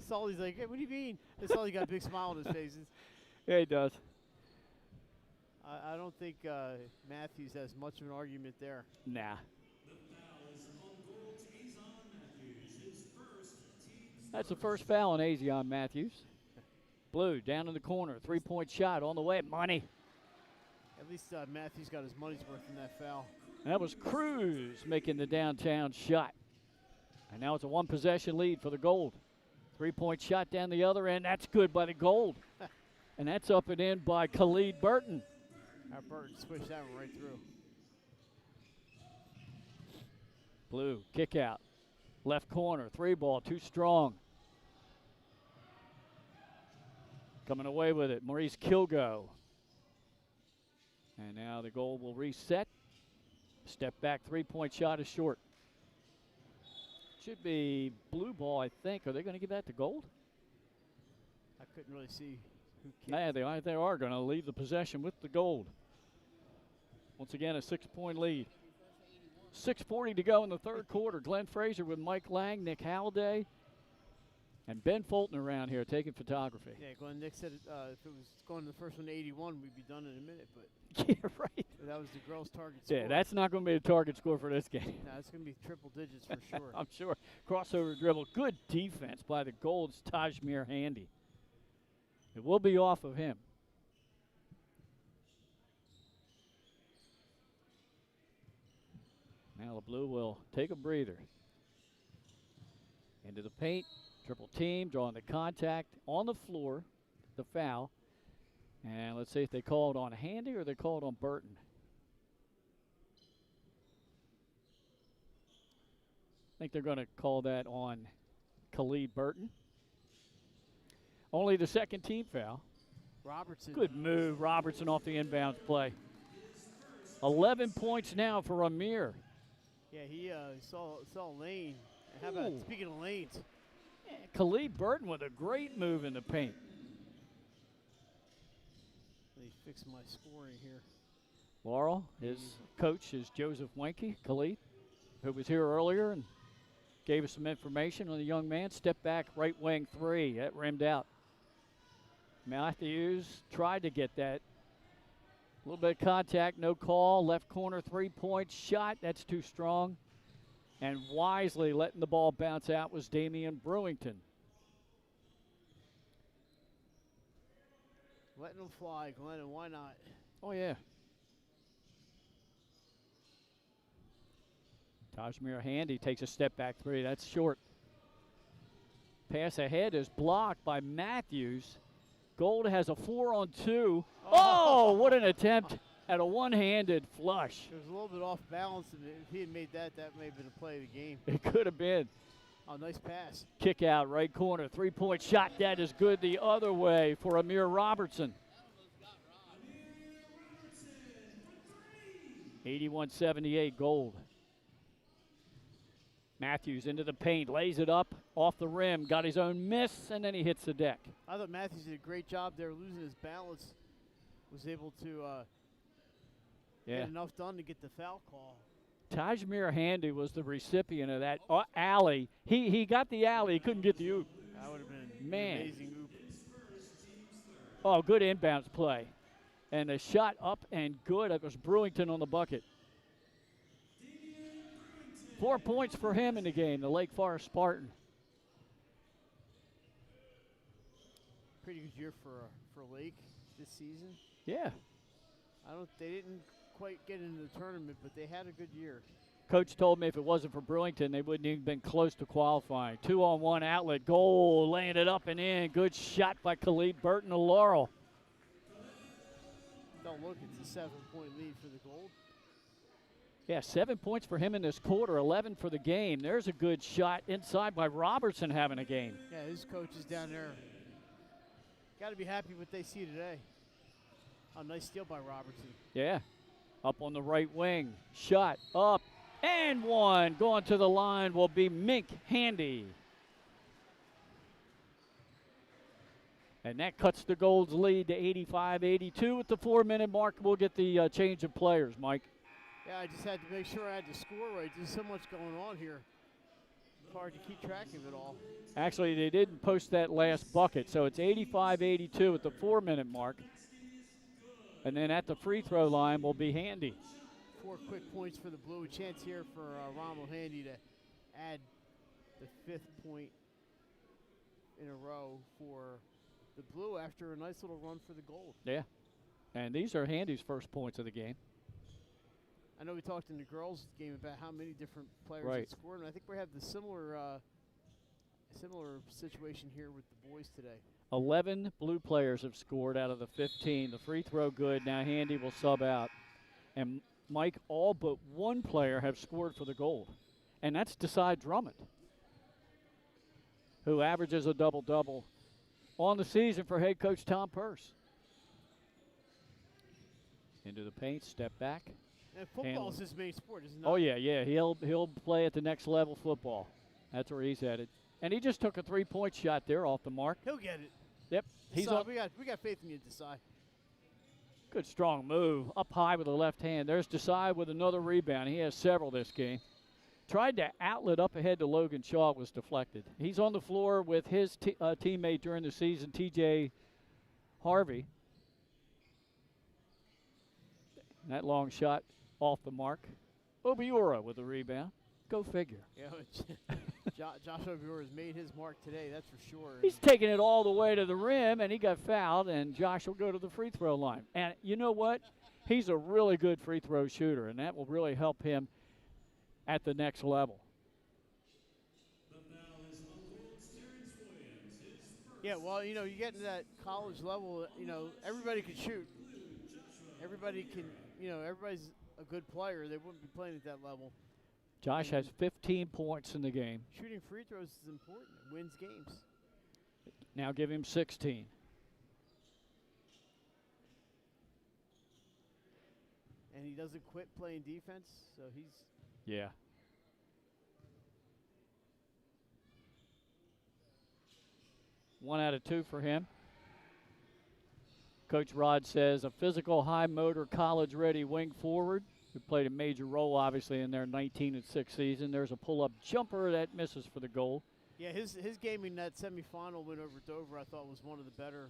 Sully's like, hey, what do you mean? And Sully got a big smile on his face. Yeah, he does. I don't think Matthews has much of an argument there. Nah. That's the first foul on Azion Matthews. Blue down in the corner, 3-point shot on the way. Money. At least Matthews got his money's worth in that foul. That was Cruz making the downtown shot. And now it's a 1-possession lead for the Gold. 3-point shot down the other end. That's good by the Gold. And that's up and in by Khalid Burton. Burton switched that one right through. Blue, kick out. Left corner, 3-ball, too strong. Coming away with it, Maurice Kilgo. And now the Gold will reset. Step back, 3-point shot is short. Should be blue ball, I think. Are they going to give that to Gold? I couldn't really see who kicked. Yeah, they are going to leave the possession with the Gold. Once again, a 6-point lead. 6:40 to go in the third quarter. Glenn Fraser with Mike Lang, Nick Halliday, and Ben Fulton around here taking photography. Yeah, Glenn Nick said if it was going to the first one to 81, we'd be done in a minute. But yeah, right. But that was the girls' target score. Yeah, that's not going to be the target score for this game. No, it's going to be triple digits for sure. I'm sure. Crossover dribble. Good defense by the Gold's Tajmir Handy. It will be off of him. Now the Blue will take a breather. Into the paint, triple team, drawing the contact on the floor, the foul. And let's see if they call it on Handy or they call it on Burton. I think they're going to call that on Khalid Burton. Only the second team foul. Robertson. Good move, Robertson off the inbounds play. 11 points now for Amir. Yeah, he saw a lane. And how about, speaking of lanes? Yeah, Khalid Burton with a great move in the paint. Let me fix my scoring here. Laurel, his coach is Joseph Wenke, Khalid, who was here earlier and gave us some information on the young man. Step back, right wing 3. That rimmed out. Matthews tried to get that. A little bit of contact, no call. Left corner 3-point shot. That's too strong. And wisely letting the ball bounce out was Damian Brewington. Letting them fly, Glenn, and why not? Oh, yeah. Tajmir Handy takes a step back 3. That's short. Pass ahead is blocked by Matthews. Gold has a 4-on-2. Oh, what an attempt at a one-handed flush. It was a little bit off balance, and if he had made that, that may have been a play of the game. It could have been. Oh, nice pass. Kick out, right corner, 3-point shot. That is good the other way for Amir Robertson. 81-78 Gold. Matthews into the paint, lays it up, off the rim, got his own miss, and then he hits the deck. I thought Matthews did a great job there, losing his balance. Was able to get enough done to get the foul call. Tajmir Handy was the recipient of that alley. He got the alley, he couldn't get the oop. That would have been Man. an amazing oop. Oh, good inbounds play. And a shot up and good. It was Brewington on the bucket. 4 points for him in the game, the Lake Forest Spartan. Pretty good year for Lake this season. Yeah. They didn't quite get into the tournament, but they had a good year. Coach told me if it wasn't for Brewington, they wouldn't even been close to qualifying. 2-on-1 outlet goal, laying it up and in. Good shot by Khalid Burton of Laurel. Don't look, it's a 7-point lead for the Gold. Yeah, 7 points for him in this quarter, 11 for the game. There's a good shot inside by Robertson having a game. Yeah, his coach is down there. Got to be happy with what they see today. Oh, nice steal by Robertson. Yeah. Up on the right wing. Shot up and one. Going to the line will be Mink Handy. And that cuts the Gold's lead to 85-82. At the 4-minute mark, we'll get the change of players, Mike. Yeah, I just had to make sure I had the score right. There's so much going on here. It's hard to keep track of it all. Actually, they didn't post that last bucket, so it's 85-82 at the 4-minute mark. And then at the free throw line will be Handy. 4 quick points for the Blue. A chance here for Ronald Handy to add the 5th point in a row for the Blue after a nice little run for the Gold. Yeah. And these are Handy's first points of the game. I know we talked in the girls' game about how many different players Right. had scored, and I think we have the similar situation here with the boys today. 11 Blue players have scored out of the 15. The free throw good. Now Handy will sub out. And Mike, all but one player have scored for the Gold. And that's Desai Drummond, who averages a double-double on the season for head coach Tom Purse. Into the paint, step back. And football is his main sport, isn't it? Oh, yeah. He'll play at the next level football. That's where he's headed. And he just took a three-point shot there off the mark. He'll get it. Yep. He's on. We got faith in you, Desai. Good strong move. Up high with the left hand. There's Desai with another rebound. He has several this game. Tried to outlet up ahead to Logan Shaw, was deflected. He's on the floor with his teammate during the season, TJ Harvey. That long shot off the mark. Obiora with the rebound. Go figure. Yeah, Josh Obiora has made his mark today, that's for sure. He's taking it all the way to the rim, and he got fouled, and Josh will go to the free throw line. And you know what? He's a really good free throw shooter, and that will really help him at the next level. Yeah, well, you get into that college level, everybody can shoot. Everybody's a good player. They wouldn't be playing at that level. Josh has 15 points in the game. Shooting free throws is important. It wins games. Now give him 16. And he doesn't quit playing defense, so he's... Yeah. One out of two for him. Coach Rod says a physical, high-motor, college-ready wing forward who played a major role, obviously, in their 19-6 season. There's a pull-up jumper that misses for the goal. Yeah, his game in that semifinal win over Dover, I thought, was one of the better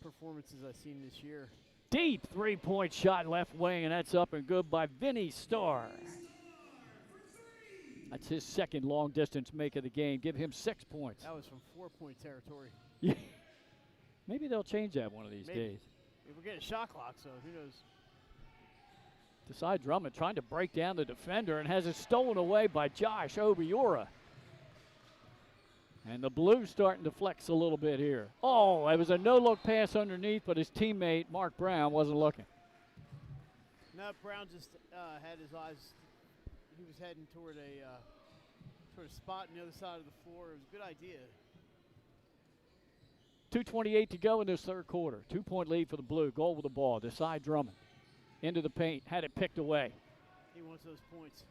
performances I've seen this year. Deep three-point shot left wing, and that's up and good by Vinny Starr. That's his second long-distance make of the game. Give him 6 points. That was from 4-point territory. Yeah. Maybe they'll change that one of these days. We're getting a shot clock, so who knows? Desai Drummond trying to break down the defender and has it stolen away by Josh Obiora. And the Blues starting to flex a little bit here. Oh, it was a no-look pass underneath, but his teammate, Mark Brown, wasn't looking. No, Brown just had his eyes. He was heading toward a spot on the other side of the floor. It was a good idea. 2:28 to go in this third quarter. 2-point lead for the Blue. Goal with the ball. Desai Drummond into the paint. Had it picked away. He wants those points.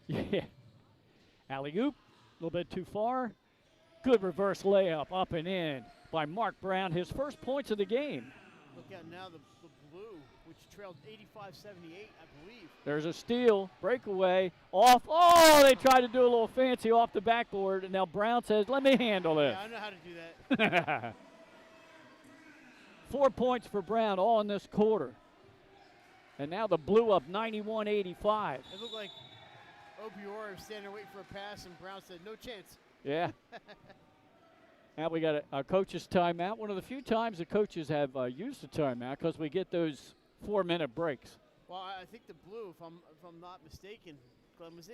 Yeah. Alley-oop. A little bit too far. Good reverse layup up and in by Mark Brown. His first points of the game. Look out now the Blue, which trailed 85-78, I believe. There's a steal. Breakaway. Off. Oh, they tried to do a little fancy off the backboard. And now Brown says, let me handle this. Yeah, I know how to do that. 4 points for Brown all in this quarter. And now the Blue up 91-85. It looked like Obiora was standing there waiting for a pass, and Brown said, no chance. Yeah. Now we got a coach's timeout. One of the few times the coaches have used a timeout because we get those 4-minute breaks. Well, I think the Blue, if I'm not mistaken, Glenn, was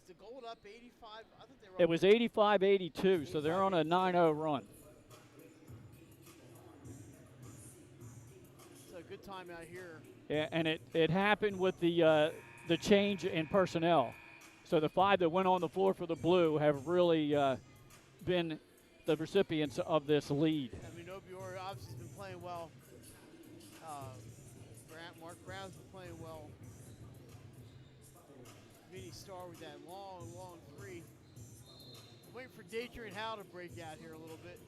the Gold up 85? I thought they were. It was 85-82, so they're on a 9-0 run. It's a good timeout here. Yeah, and it happened with the change in personnel. So the 5 that went on the floor for the Blue have really been the recipients of this lead. I mean, Obiora obviously has been playing well. Mark Brown's been playing well. Vinny Starr with that long three. I'm waiting for Dadrian Howe to break out here a little bit.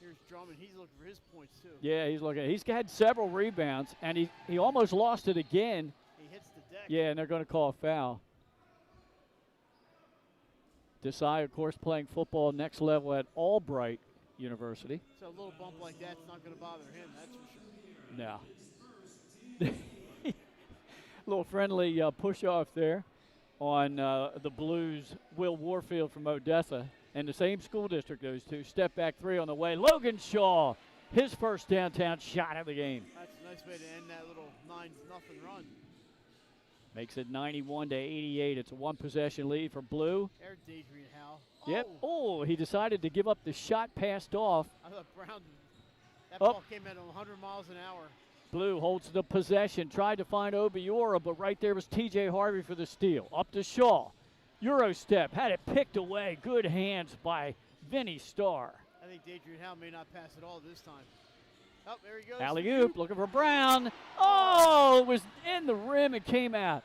Here's Drummond. He's looking for his points, too. Yeah, he's looking. He's had several rebounds, and he almost lost it again. He hits the deck. Yeah, and they're going to call a foul. Desai, of course, playing football next level at Albright University. So a little bump like that's not going to bother him, that's for sure. No. Little friendly push-off there on the Blues' Will Warfield from Odessa. And the same school district, those two. Step back three on the way. Logan Shaw, his first downtown shot of the game. That's a nice way to end that little 9-0 run. Makes it 91-88. It's a one-possession lead for Blue. There's Dadrian Howe. Yep. Oh, he decided to give up the shot passed off. I thought Brown, that ball came in at 100 miles an hour. Blue holds the possession. Tried to find Obiora, but right there was T.J. Harvey for the steal. Up to Shaw. Euro step. Had it picked away. Good hands by Vinny Starr. I think Dadrian Howe may not pass it all this time. Oh, there he goes. Alley-oop, looking for Brown. Oh, it was in the rim and came out.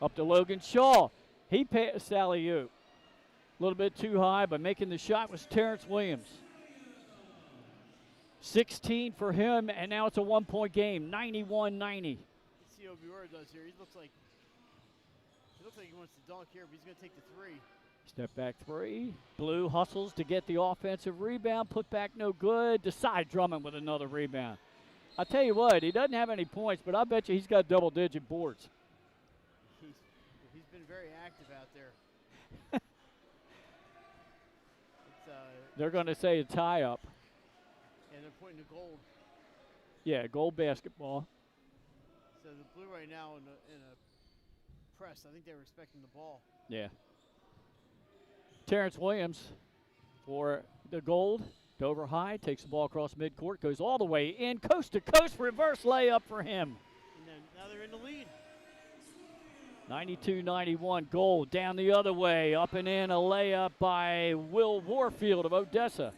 Up to Logan Shaw. He passed alley-oop. A little bit too high, but making the shot was Terrence Williams. 16 for him, and now it's a one-point game, 91-90. Let's see what Obiora does here. He looks like he wants to dunk here, but he's going to take the three. Step back three. Blue hustles to get the offensive rebound. Put back no good. Desai Drummond with another rebound. I'll tell you what, he doesn't have any points, but I bet you he's got double-digit boards. He's been very active out there. They're going to say a tie-up. And they're pointing to gold. Yeah, gold basketball. So the Blue right now in a press. I think they were expecting the ball. Yeah. Terrence Williams for the gold. Dover High takes the ball across midcourt, goes all the way in, coast to coast, reverse layup for him. And then now they're in the lead. 92-91, gold down the other way, up and in, a layup by Will Warfield of Odessa.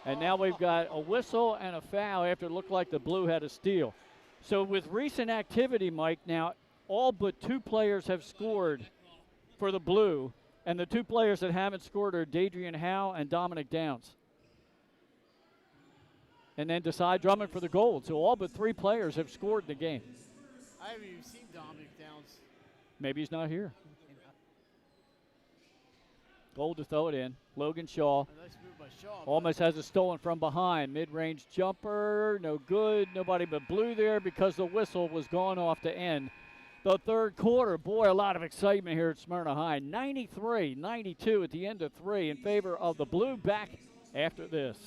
And now we've got a whistle and a foul after it looked like the Blue had a steal. So with recent activity, Mike, now all but two players have scored for the Blue, and the two players that haven't scored are Dadrian Howe and Dominic Downs. And then Desai Drummond for the gold. So all but three players have scored in the game. I haven't even seen Dominic Downs. Maybe he's not here. Gold to throw it in. Logan Shaw. A nice move by Shaw. Almost has it stolen from behind. Mid-range jumper, no good. Nobody but Blue there because the whistle was gone off to end the third quarter. Boy, a lot of excitement here at Smyrna High. 93-92 at the end of three in favor of the Blue. Back after this.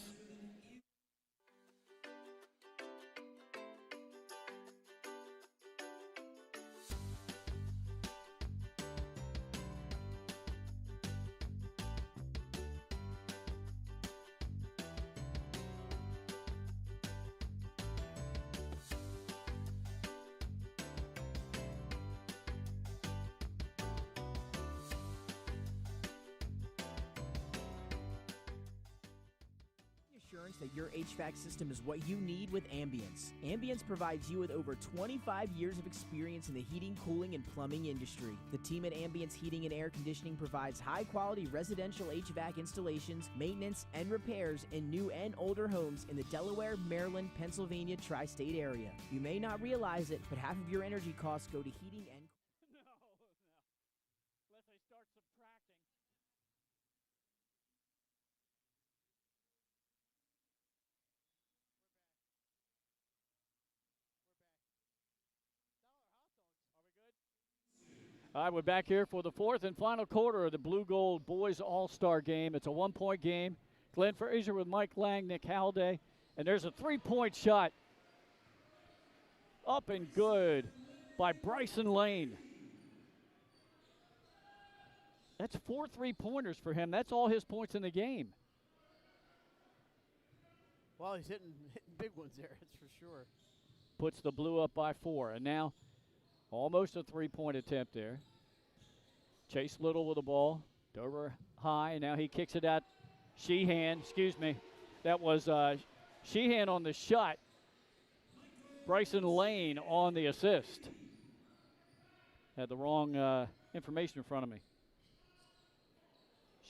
Assurance that your HVAC system is what you need with Ambience. Ambience provides you with over 25 years of experience in the heating, cooling, and plumbing industry. The team at Ambience Heating and Air Conditioning provides high-quality residential HVAC installations, maintenance, and repairs in new and older homes in the Delaware, Maryland, Pennsylvania tri-state area. You may not realize it, but half of your energy costs go to heating and Unless I start subtracting. All right, we're back here for the fourth and final quarter of the Blue Gold Boys All-Star Game. It's a one-point game. Glenn Frazier with Mike Lang, Nick Halliday. And there's a three-point shot. Up and good by Bryson Lane. That's 4 3-pointers for him. That's all his points in the game. Well, he's hitting big ones there, that's for sure. Puts the Blue up by 4. And now almost a three-point attempt there. Chase Little with the ball. Dover High. Now he kicks it out Sheehan, excuse me. That was Sheehan on the shot. Bryson Lane on the assist. Had the wrong information in front of me.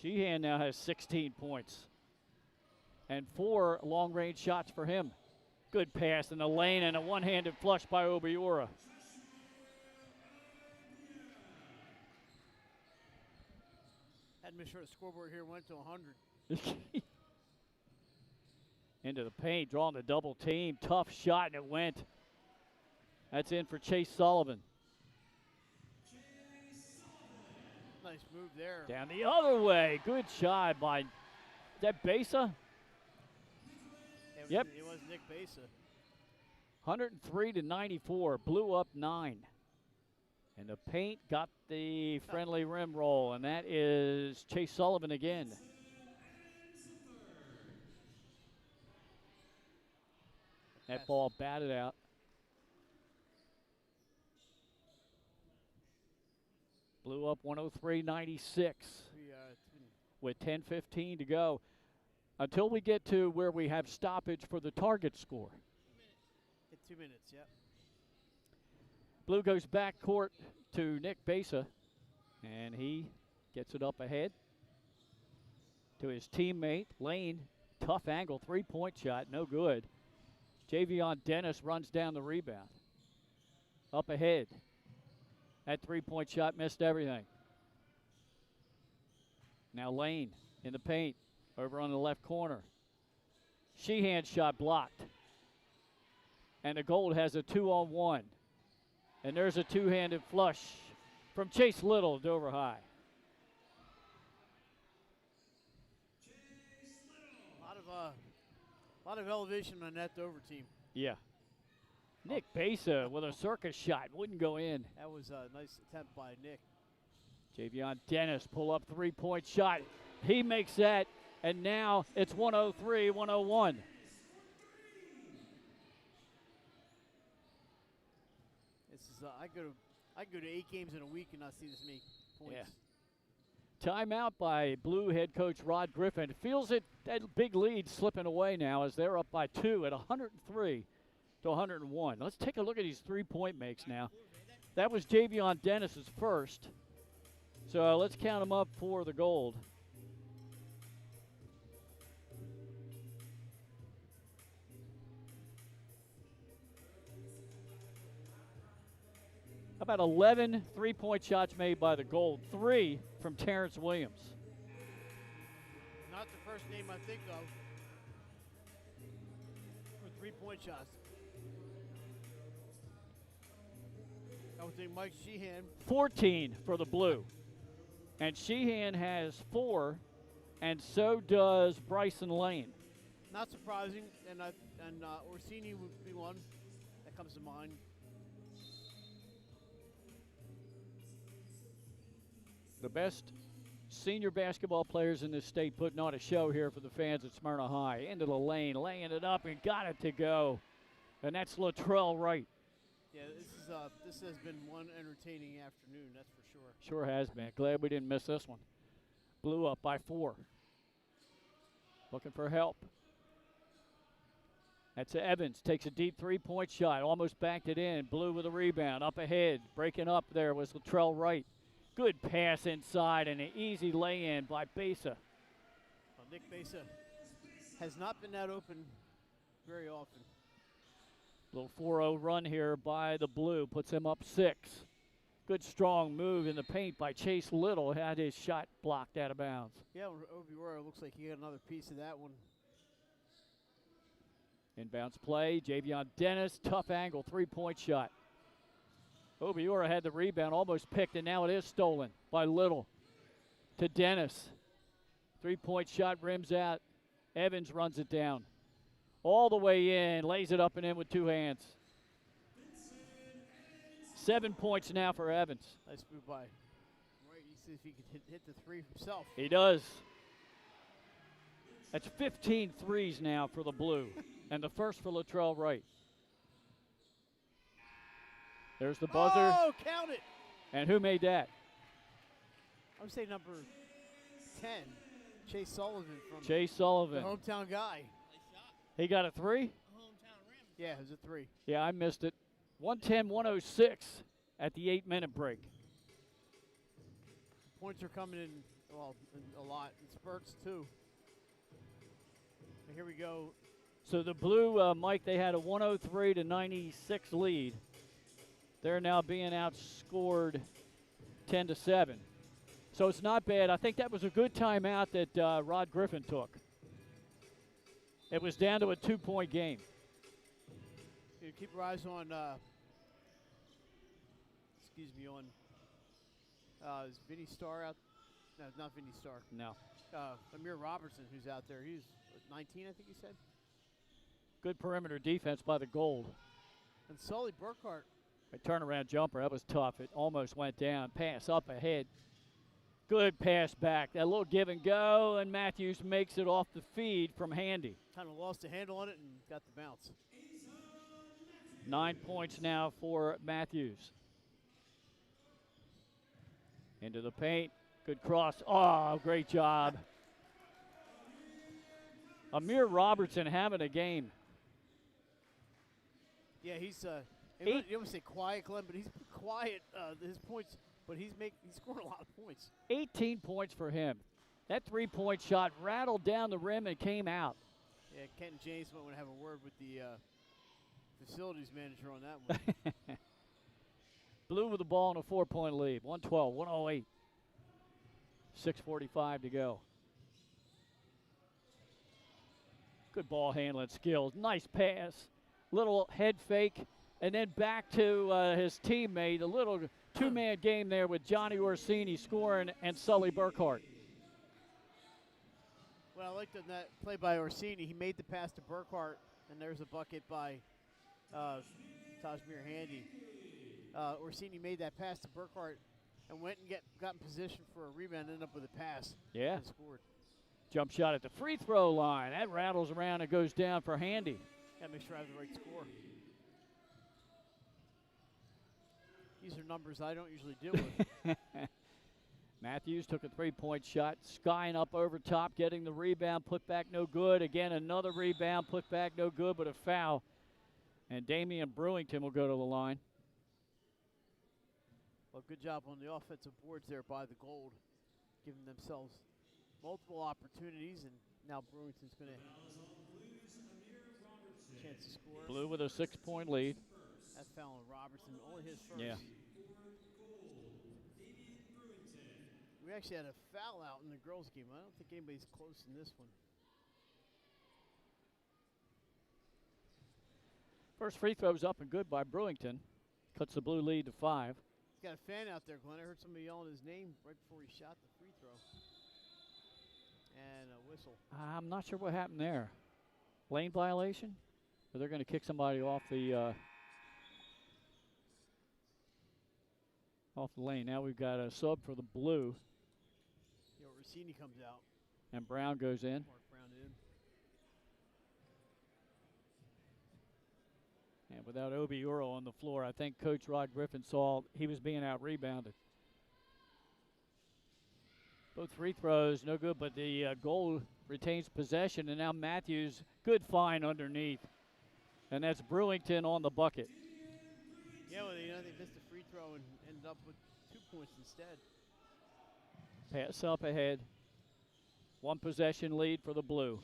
Sheehan now has 16 points. And 4 long-range shots for him. Good pass in the lane and a one-handed flush by Obiora. Had to make sure the scoreboard here went to 100. Into the paint, drawing the double team. Tough shot, and it went. That's in for Chase Sullivan. Nice move there. Down the other way. Good shot by, is that Besa? Yep. It was Nick Besa. 103 to 94. Blew up 9. And the paint got the friendly rim roll, and that is Chase Sullivan again. That ball batted out. Blew up 103-96 with 10:15 to go. Until we get to where we have stoppage for the target score. 2 minutes, yep. Blue goes back court to Nick Besa, and he gets it up ahead to his teammate, Lane. Tough angle, three-point shot, no good. Javion Dennis runs down the rebound. Up ahead. That three-point shot missed everything. Now Lane in the paint, over on the left corner. Sheehan shot blocked. And the Gold has a 2-on-1. And there's a two-handed flush from Chase Little, Dover High. A lot of elevation on that Dover team. Yeah. Nick Besa with a circus shot. Wouldn't go in. That was a nice attempt by Nick. Javion Dennis pull up three-point shot. He makes that, and now it's 103-101. This is I go to 8 games in a week and not see this many points. Yeah. Timeout by Blue head coach Rod Griffin. Feels it, that big lead slipping away now as they're up by 2 at 103 to 101. Let's take a look at these three-point makes now. That was Javion Dennis's first. So let's count them up for the Gold. About 11 three-point shots made by the Gold. 3 from Terrence Williams. Not the first name I think of for three-point shots. I would think Mike Sheehan. 14 for the Blue. And Sheehan has 4, and so does Bryson Lane. Not surprising, and Orsini would be one that comes to mind. The best senior basketball players in this state putting on a show here for the fans at Smyrna High. Into the lane, laying it up, and got it to go. And that's Latrell Wright. Yeah, this has been one entertaining afternoon, that's for sure. Sure has been. Glad we didn't miss this one. Blue up by 4. Looking for help. That's Evans. Takes a deep three-point shot. Almost backed it in. Blue with a rebound. Up ahead. Breaking up there was Latrell Wright. Good pass inside and an easy lay-in by Besa. Well, Nick Besa has not been that open very often. Little 4-0 run here by the Blue. Puts him up 6. Good strong move in the paint by Chase Little. Had his shot blocked out of bounds. Yeah, Obiora looks like he got another piece of that one. Inbounds play. Javion Dennis. Tough angle. Three-point shot. Obiora had the rebound, almost picked, and now it is stolen by Little to Dennis. Three-point shot rims out. Evans runs it down. All the way in, lays it up and in with 2 hands. 7 points now for Evans. Nice move by Wright. You see if he could hit the 3 himself. He does. That's 15 threes now for the Blue, and the first for Latrell Wright. There's the buzzer. Oh, count it. And who made that? I would say number 10, Chase Sullivan from Chase the Sullivan. hometown guy. He got a 3? Yeah, it was a 3. Yeah, I missed it. 110-106 at the 8-minute break. Points are coming in, well, a lot, in spurts too. And here we go. So the Blue, Mike, they had a 103-96 lead. They're now being outscored 10-7. So it's not bad. I think that was a good timeout that Rod Griffin took. It was down to a 2-point game. You keep your eyes on, on is Vinny Starr out? No, not Vinny Starr. No. Amir Robertson, who's out there. He's 19, I think he said. Good perimeter defense by the Gold. And Sully Burkhart. A turnaround jumper. That was tough. It almost went down. Pass up ahead. Good pass back. That little give and go, and Matthews makes it off the feed from Handy. Kind of lost the handle on it and got the bounce. 9 points now for Matthews. Into the paint. Good cross. Oh, great job. Amir Robertson having a game. Yeah, he's you don't want to say quiet, Glenn, but he's quiet. His points, but he's scoring a lot of points. 18 points for him. That three-point shot rattled down the rim and came out. Yeah, Kenton James might want to have a word with the facilities manager on that one. Blue with the ball in a 4-point lead. 112-108. 6:45 to go. Good ball handling skills. Nice pass. Little head fake. And then back to his teammate. A little two-man game there with Johnny Orsini scoring and Sully Burkhart. Well, I liked that play by Orsini. He made the pass to Burkhart, and there's a bucket by Tajmir Handy. Orsini made that pass to Burkhart and went and got in position for a rebound, ended up with a pass. Yeah. And scored. Jump shot at the free throw line. That rattles around and goes down for Handy. Got to make sure I have the right score. These are numbers I don't usually deal with. Matthews took a three-point shot, skying up over top, getting the rebound, put back no good. Again, another rebound, put back no good, but a foul. And Damian Brewington will go to the line. Well, good job on the offensive boards there by the Gold, giving themselves multiple opportunities, and now Brewington's going to chance to score. Blue with a 6-point lead. That's foul on Robertson, only his first. Yeah. We actually had a foul out in the girls' game. I don't think anybody's close in this one. First free throw's up and good by Brewington. Cuts the Blue lead to 5. He's got a fan out there, Glenn. I heard somebody yelling his name right before he shot the free throw. And a whistle. I'm not sure what happened there. Lane violation? Or they're going to kick somebody off the lane. Now we've got a sub for the Blue. You know, Rossini comes out. And Brown goes in. Mark Brown in. And without Obi Uro on the floor, I think Coach Rod Griffin saw he was being out-rebounded. Both free throws, no good, but the Gold retains possession, and now Matthews, good find underneath. And that's Brewington on the bucket. Yeah, well, they missed a free throw and ended up with 2 points instead. Pass up ahead. One possession lead for the Blue.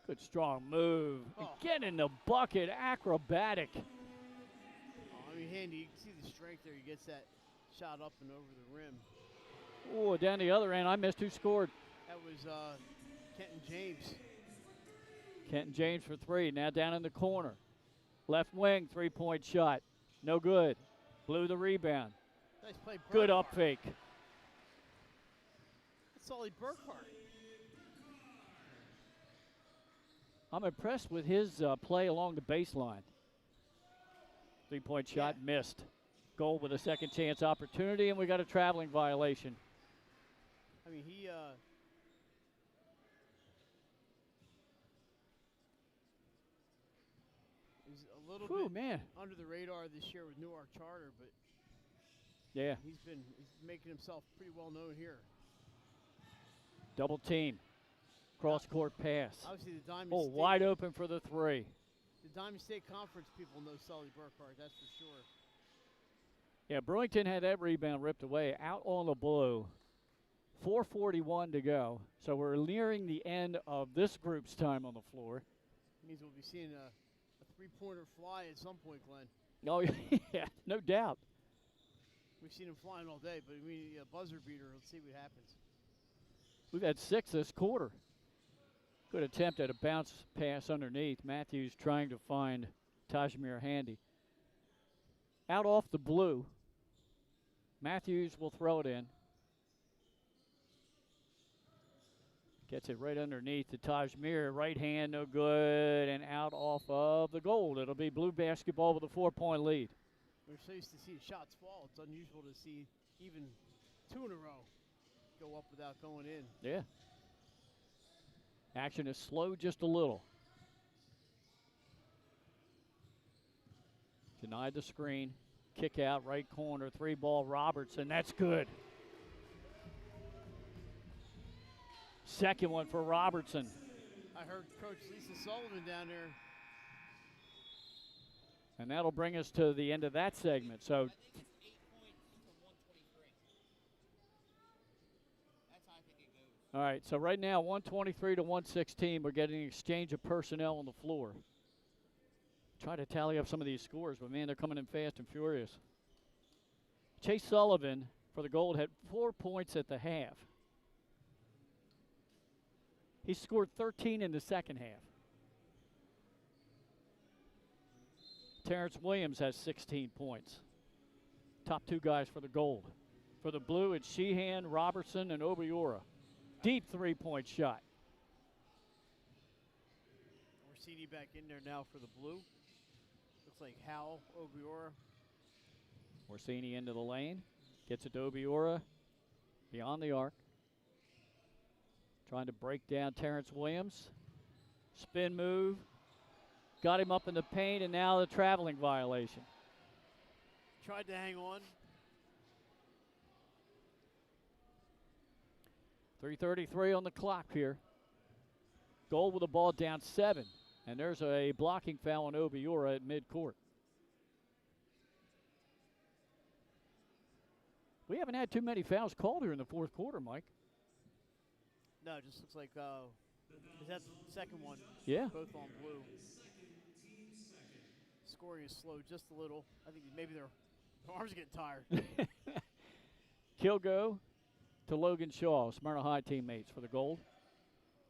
Good strong move. Oh. Get in the bucket, acrobatic. Oh, I mean, Handy, you can see the strength there. He gets that shot up and over the rim. Oh, down the other end, I missed who scored. That was Kenton James. Kenton James for 3, now down in the corner. Left wing, 3-point shot. No good. Blue the rebound. Nice play, Burkhart. Good up fake. That's Sully Burkhart. I'm impressed with his play along the baseline. 3-point shot missed. Goal with a second chance opportunity, and we got a traveling violation. I mean, he is a little bit under the radar this year with Newark Charter, but yeah, he's making himself pretty well known here. Double team. Cross-court pass. Obviously, the Diamond Oh, State, wide open for the three. The Diamond State Conference people know Sully Burkhart, that's for sure. Yeah, Brewington had that rebound ripped away out on the blue. 4:41 to go. So we're nearing the end of this group's time on the floor. Means we'll be seeing a three-pointer fly at some point, Glenn. Oh, yeah, no doubt. We've seen him flying all day, but we need a buzzer beater. Let's see what happens. We've had 6 this quarter. Good attempt at a bounce pass underneath. Matthews trying to find Tajmir Handy. Out off the blue. Matthews will throw it in. Gets it right underneath to Tajmir. Right hand, no good, and out off of the gold. It'll be blue basketball with a 4-point lead. We're so used to seeing shots fall. It's unusual to see even 2 in a row go up without going in. Yeah. Action is slowed just a little. Denied the screen. Kick out, right corner, 3-ball Robertson. That's good. Second one for Robertson. I heard Coach Lisa Sullivan down there. And that'll bring us to the end of that segment. So, all right, so right now 123 to 116. We're getting an exchange of personnel on the floor. Try to tally up some of these scores, but man, they're coming in fast and furious. Chase Sullivan for the Gold had 4 points at the half. He scored 13 in the second half. Terrence Williams has 16 points. Top 2 guys for the Gold. For the Blue, it's Sheehan, Robertson, and Obiora. Deep 3-point shot. Orsini back in there now for the Blue. Looks like Howell, Obiora. Orsini into the lane. Gets it to Obiora. Beyond the arc. Trying to break down Terrence Williams. Spin move. Got him up in the paint, and now the traveling violation. Tried to hang on. 3:33 on the clock here. Gold with the ball down 7. And there's a blocking foul on Obiora at midcourt. We haven't had too many fouls called here in the fourth quarter, Mike. No, it just looks like, is that the second one? Yeah. Both on Blue. Scoring is slow just a little. I think maybe their arms are getting tired. Kilgo to Logan Shaw, Smyrna High teammates for the Gold.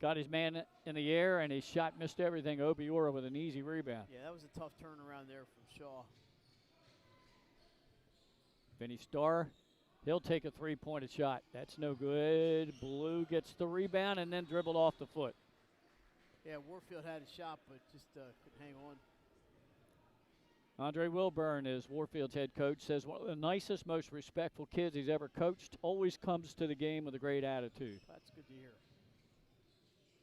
Got his man in the air, and his shot missed everything. Obiora with an easy rebound. Yeah, that was a tough turnaround there from Shaw. Vinny Starr, he'll take a 3-pointed shot. That's no good. Blue gets the rebound and then dribbled off the foot. Yeah, Warfield had a shot, but just couldn't hang on. Andre Wilburn is Warfield's head coach, says one of the nicest, most respectful kids he's ever coached. Always comes to the game with a great attitude. That's good to hear.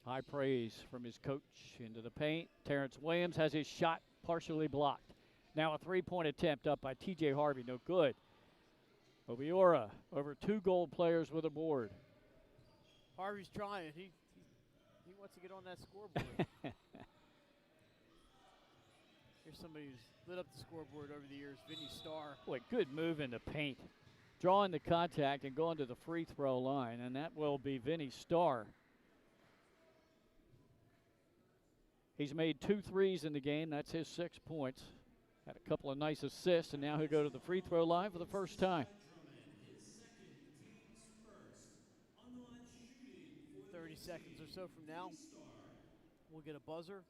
High praise from his coach into the paint. Terrence Williams has his shot partially blocked. Now a 3-point attempt up by T.J. Harvey, no good. Obiora over 2 Gold players with a board. Harvey's trying. He wants to get on that scoreboard. Here's somebody who's lit up the scoreboard over the years, Vinny Starr. Boy, good move in the paint. Drawing the contact and going to the free throw line, and that will be Vinny Starr. He's made 2 threes in the game. That's his 6 points. Had a couple of nice assists, and now he'll go to the free throw line for the first time. 30 seconds or so from now, we'll get a buzzer,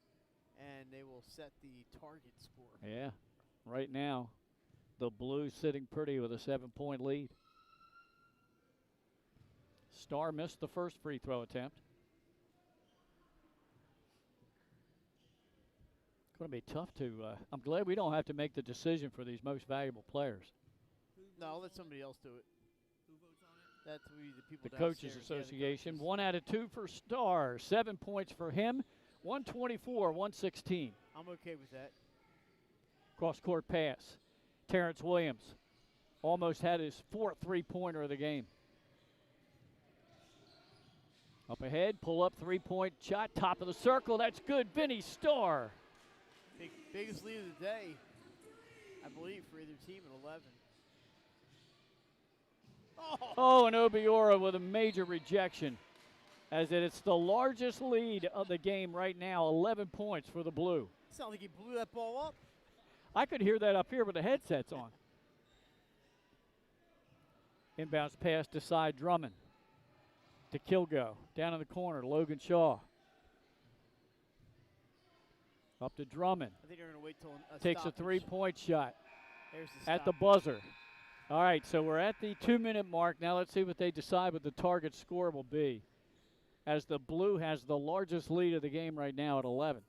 and they will set the target score. Yeah, right now, the Blues sitting pretty with a 7-point lead. Starr missed the first free throw attempt. Going to be tough to, I'm glad we don't have to make the decision for these most valuable players. No, I'll let somebody else do it. Who votes on it? That's the people The Coaches downstairs. Association. Yeah, the coaches. 1 out of 2 for Starr. 7 points for him. 124, 116. I'm okay with that. Cross-court pass. Terrence Williams almost had his 4th 3-pointer of the game. Up ahead, pull up, three-point shot, top of the circle. That's good. Vinny Starr. Biggest lead of the day, I believe, for either team at 11. Oh, and Obiora with a major rejection. As it's the largest lead of the game right now, 11 points for the Blue. Sounds like he blew that ball up. I could hear that up here with the headsets on. Inbounds pass to side Drummond. To Kilgo. Down in the corner, Logan Shaw. Up to Drummond. I think they're going to wait till Takes a three-point shot There's the at the buzzer. All right, so we're at the 2-minute mark. Now let's see what they decide what the target score will be, as the Blue has the largest lead of the game right now at 11.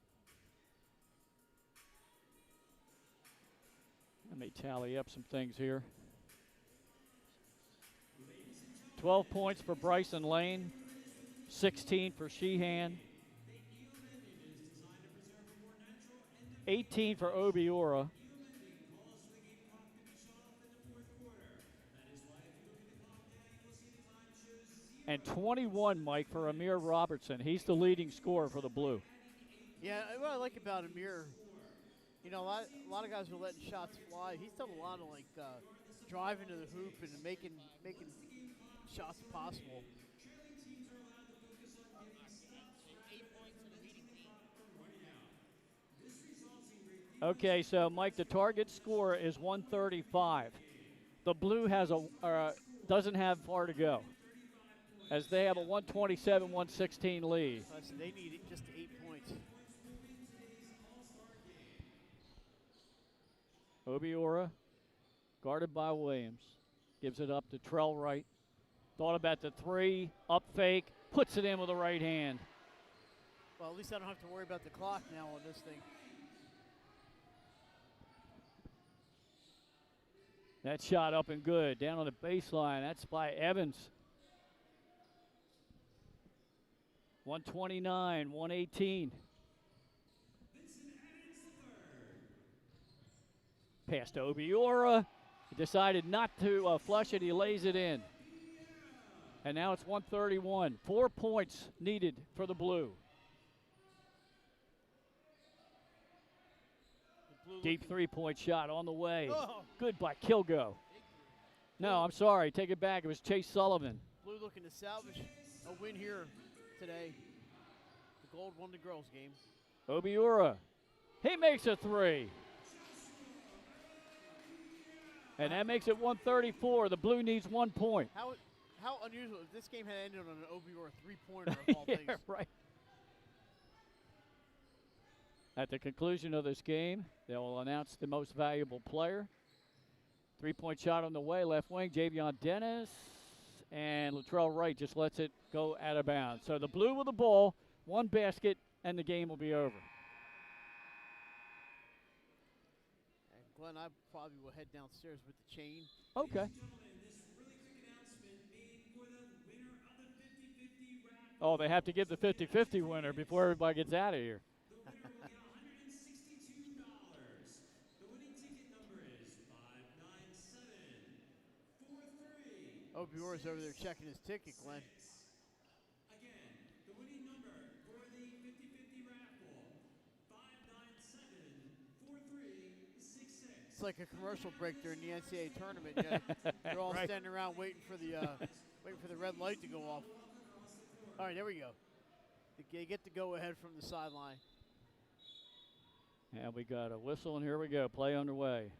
Let me tally up some things here. 12 points for Bryson Lane, 16 for Sheehan, 18 for Obiora, and 21, Mike, for Amir Robertson. He's the leading scorer for the Blue. Yeah, what I like about Amir, you know, a lot of guys are letting shots fly. He's done a lot of driving to the hoop and making shots possible. Okay, so Mike, the target score is 135. The Blue doesn't have far to go, as they have a 127-116 lead. So they need just 8 points. Obiora, guarded by Williams, gives it up to Trell Wright. Thought about the three, up fake, puts it in with the right hand. Well, at least I don't have to worry about the clock now on this thing. That shot up and good. Down on the baseline. That's by Evans. 129, 118. Pass to Obiora. He decided not to flush it. He lays it in. And now it's 131. 4 points needed for the Blue. Deep three-point shot on the way. Oh. Good by Kilgo. No, I'm sorry. Take it back. It was Chase Sullivan. Blue looking to salvage a win here today. The Gold won the girls' game. Obiora. He makes a three. And that makes it 134. The Blue needs 1 point. How unusual if this game had ended on an Obiora three-pointer of all things. Yeah, right. At the conclusion of this game, they will announce the most valuable player. 3-point shot on the way, left wing, Javion Dennis. And Latrell Wright just lets it go out of bounds. So the Blue with the ball, 1 basket, and the game will be over. And Glenn, I probably will head downstairs with the chain. Okay. Oh, they have to give the 50-50 winner before everybody gets out of here. Obiora's over there checking his ticket, Glenn. Again, the winning number for the 50-50 raffle, 597-4366. It's like a commercial break during the NCAA tournament. You know, they're all Right. standing around waiting for the red light to go off. All right, there we go. They get to go ahead from the sideline. And we got a whistle, and here we go. Play underway.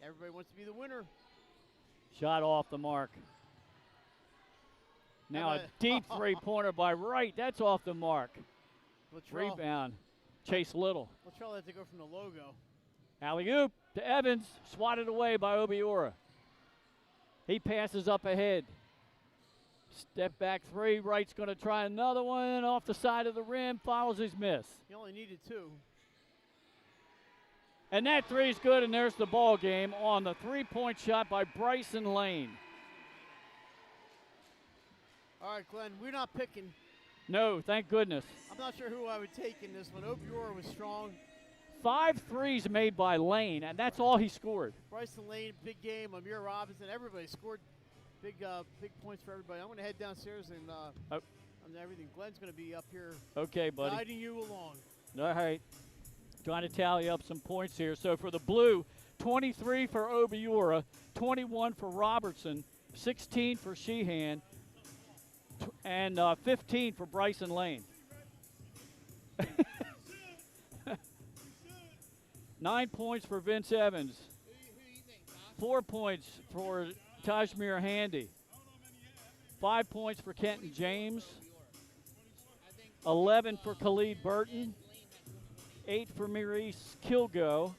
Everybody wants to be the winner. Shot off the mark. Now a deep three-pointer by Wright. That's off the mark. Latrell, Rebound. Chase Little. Latrell had to go from the logo. Alley-oop to Evans. Swatted away by Obiora. He passes up ahead. Step back three. Wright's going to try another one off the side of the rim. Follows his miss. He only needed 2. And that three's good, and there's the ball game on the three-point shot by Bryson Lane. All right, Glenn, we're not picking. No, thank goodness. I'm not sure who I would take in this one. Obiora was strong. 5 threes made by Lane, and that's all he scored. Bryson Lane, big game. Amir Robinson, everybody scored big points for everybody. I'm going to head downstairs and on everything. Glenn's going to be up here Okay, buddy. guiding you along. All right. Trying to tally up some points here. So for the blue, 23 for Obiora, 21 for Robertson, 16 for Sheehan, and 15 for Bryson Lane. 9 points for Vince Evans. 4 points for Tajmir Handy. 5 points for Kenton James. 11 for Khalid Burton. 8 for Maurice Kilgo.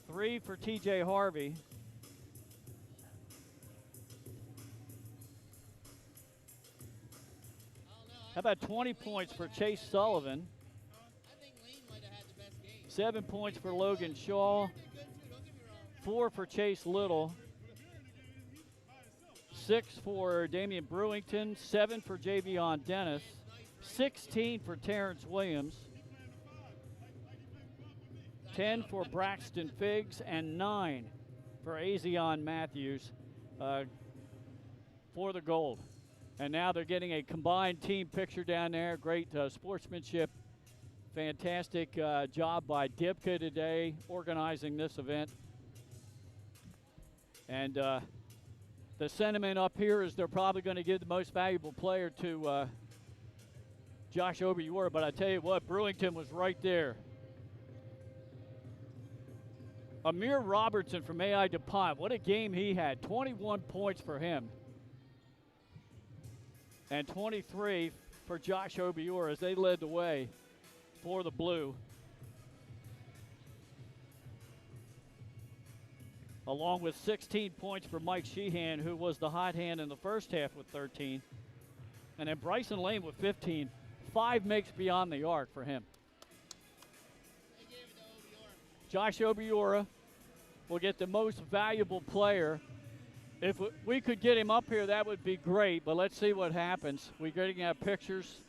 3 for TJ Harvey. How about 20 points for Chase Sullivan? 7 points for Logan Shaw. 4 for Chase Little. 6 for Damian Brewington. 7 for Javion Dennis. 16 for Terrence Williams. 10 for Braxton Figgs, and 9 for Azion Matthews for the gold. And now they're getting a combined team picture down there. Great sportsmanship. Fantastic job by Dibka today organizing this event. And the sentiment up here is they're probably going to give the most valuable player to Josh Obiora, but I tell you what, Brewington was right there. Amir Robertson from AI DuPont, what a game he had. 21 points for him. And 23 for Josh Obiora as they led the way for the blue. Along with 16 points for Mike Sheehan, who was the hot hand in the first half with 13. And then Bryson Lane with 15. 5 makes beyond the arc for him. Josh Obiora will get the most valuable player. If we could get him up here, that would be great, but let's see what happens. We're getting pictures.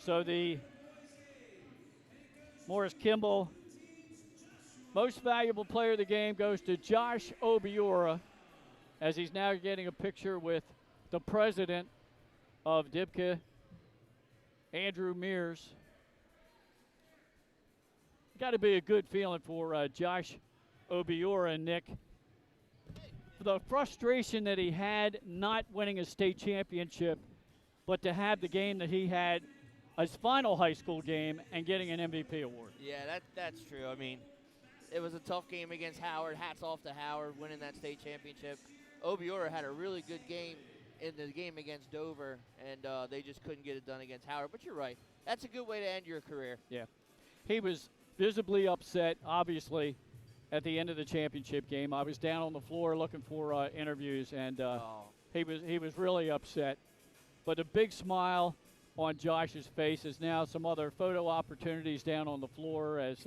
So the Morris Kimball most valuable player of the game goes to Josh Obiora, as he's now getting a picture with the president of Dibka, Andrew Mears. Got to be a good feeling for Josh Obiora and Nick. The frustration that he had not winning a state championship, but to have the game that he had, his final high school game, and getting an MVP award. Yeah, that's true. I mean, it was a tough game against Howard. Hats off to Howard winning that state championship. Obiora had a really good game in the game against Dover, and they just couldn't get it done against Howard. But you're right. That's a good way to end your career. Yeah. He was visibly upset, obviously, at the end of the championship game. I was down on the floor looking for interviews, and he was really upset. But a big smile on Josh's face is now some other photo opportunities down on the floor as,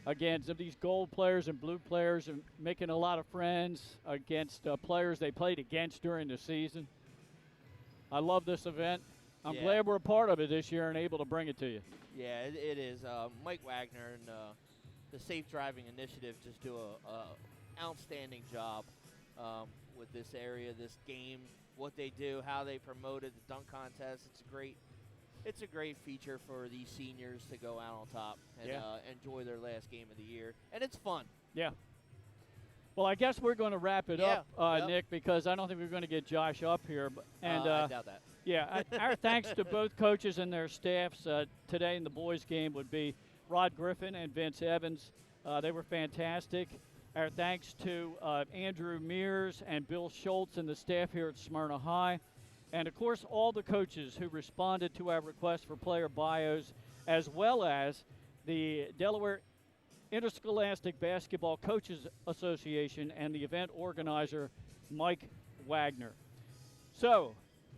again, some of these gold players and blue players are making a lot of friends against players they played against during the season. I love this event. I'm glad we're a part of it this year and able to bring it to you. Yeah, it is. Mike Wagner and the Safe Driving Initiative just do a outstanding job with this area, this game, what they do, how they promote it, the dunk contest. It's a great feature for these seniors to go out on top and enjoy their last game of the year. And it's fun. Yeah. Well, I guess we're going to wrap it up, Nick, because I don't think we're going to get Josh up here. And I doubt that. Yeah, our thanks to both coaches and their staffs today in the boys' game would be Rod Griffin and Vince Evans. They were fantastic. Our thanks to Andrew Mears and Bill Schultz and the staff here at Smyrna High. And, of course, all the coaches who responded to our request for player bios, as well as the Delaware Interscholastic Basketball Coaches Association and the event organizer, Mike Wagner. So,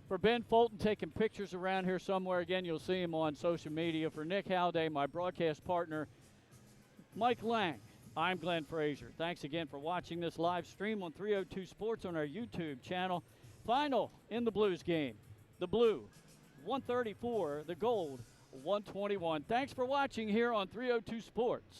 for Ben Fulton taking pictures around here somewhere, again, you'll see him on social media. For Nick Halliday, my broadcast partner, Mike Lang, I'm Glenn Frazier. Thanks again for watching this live stream on 302 Sports on our YouTube channel. Final in the Blues game. The blue, 134. The gold, 121. Thanks for watching here on 302 Sports.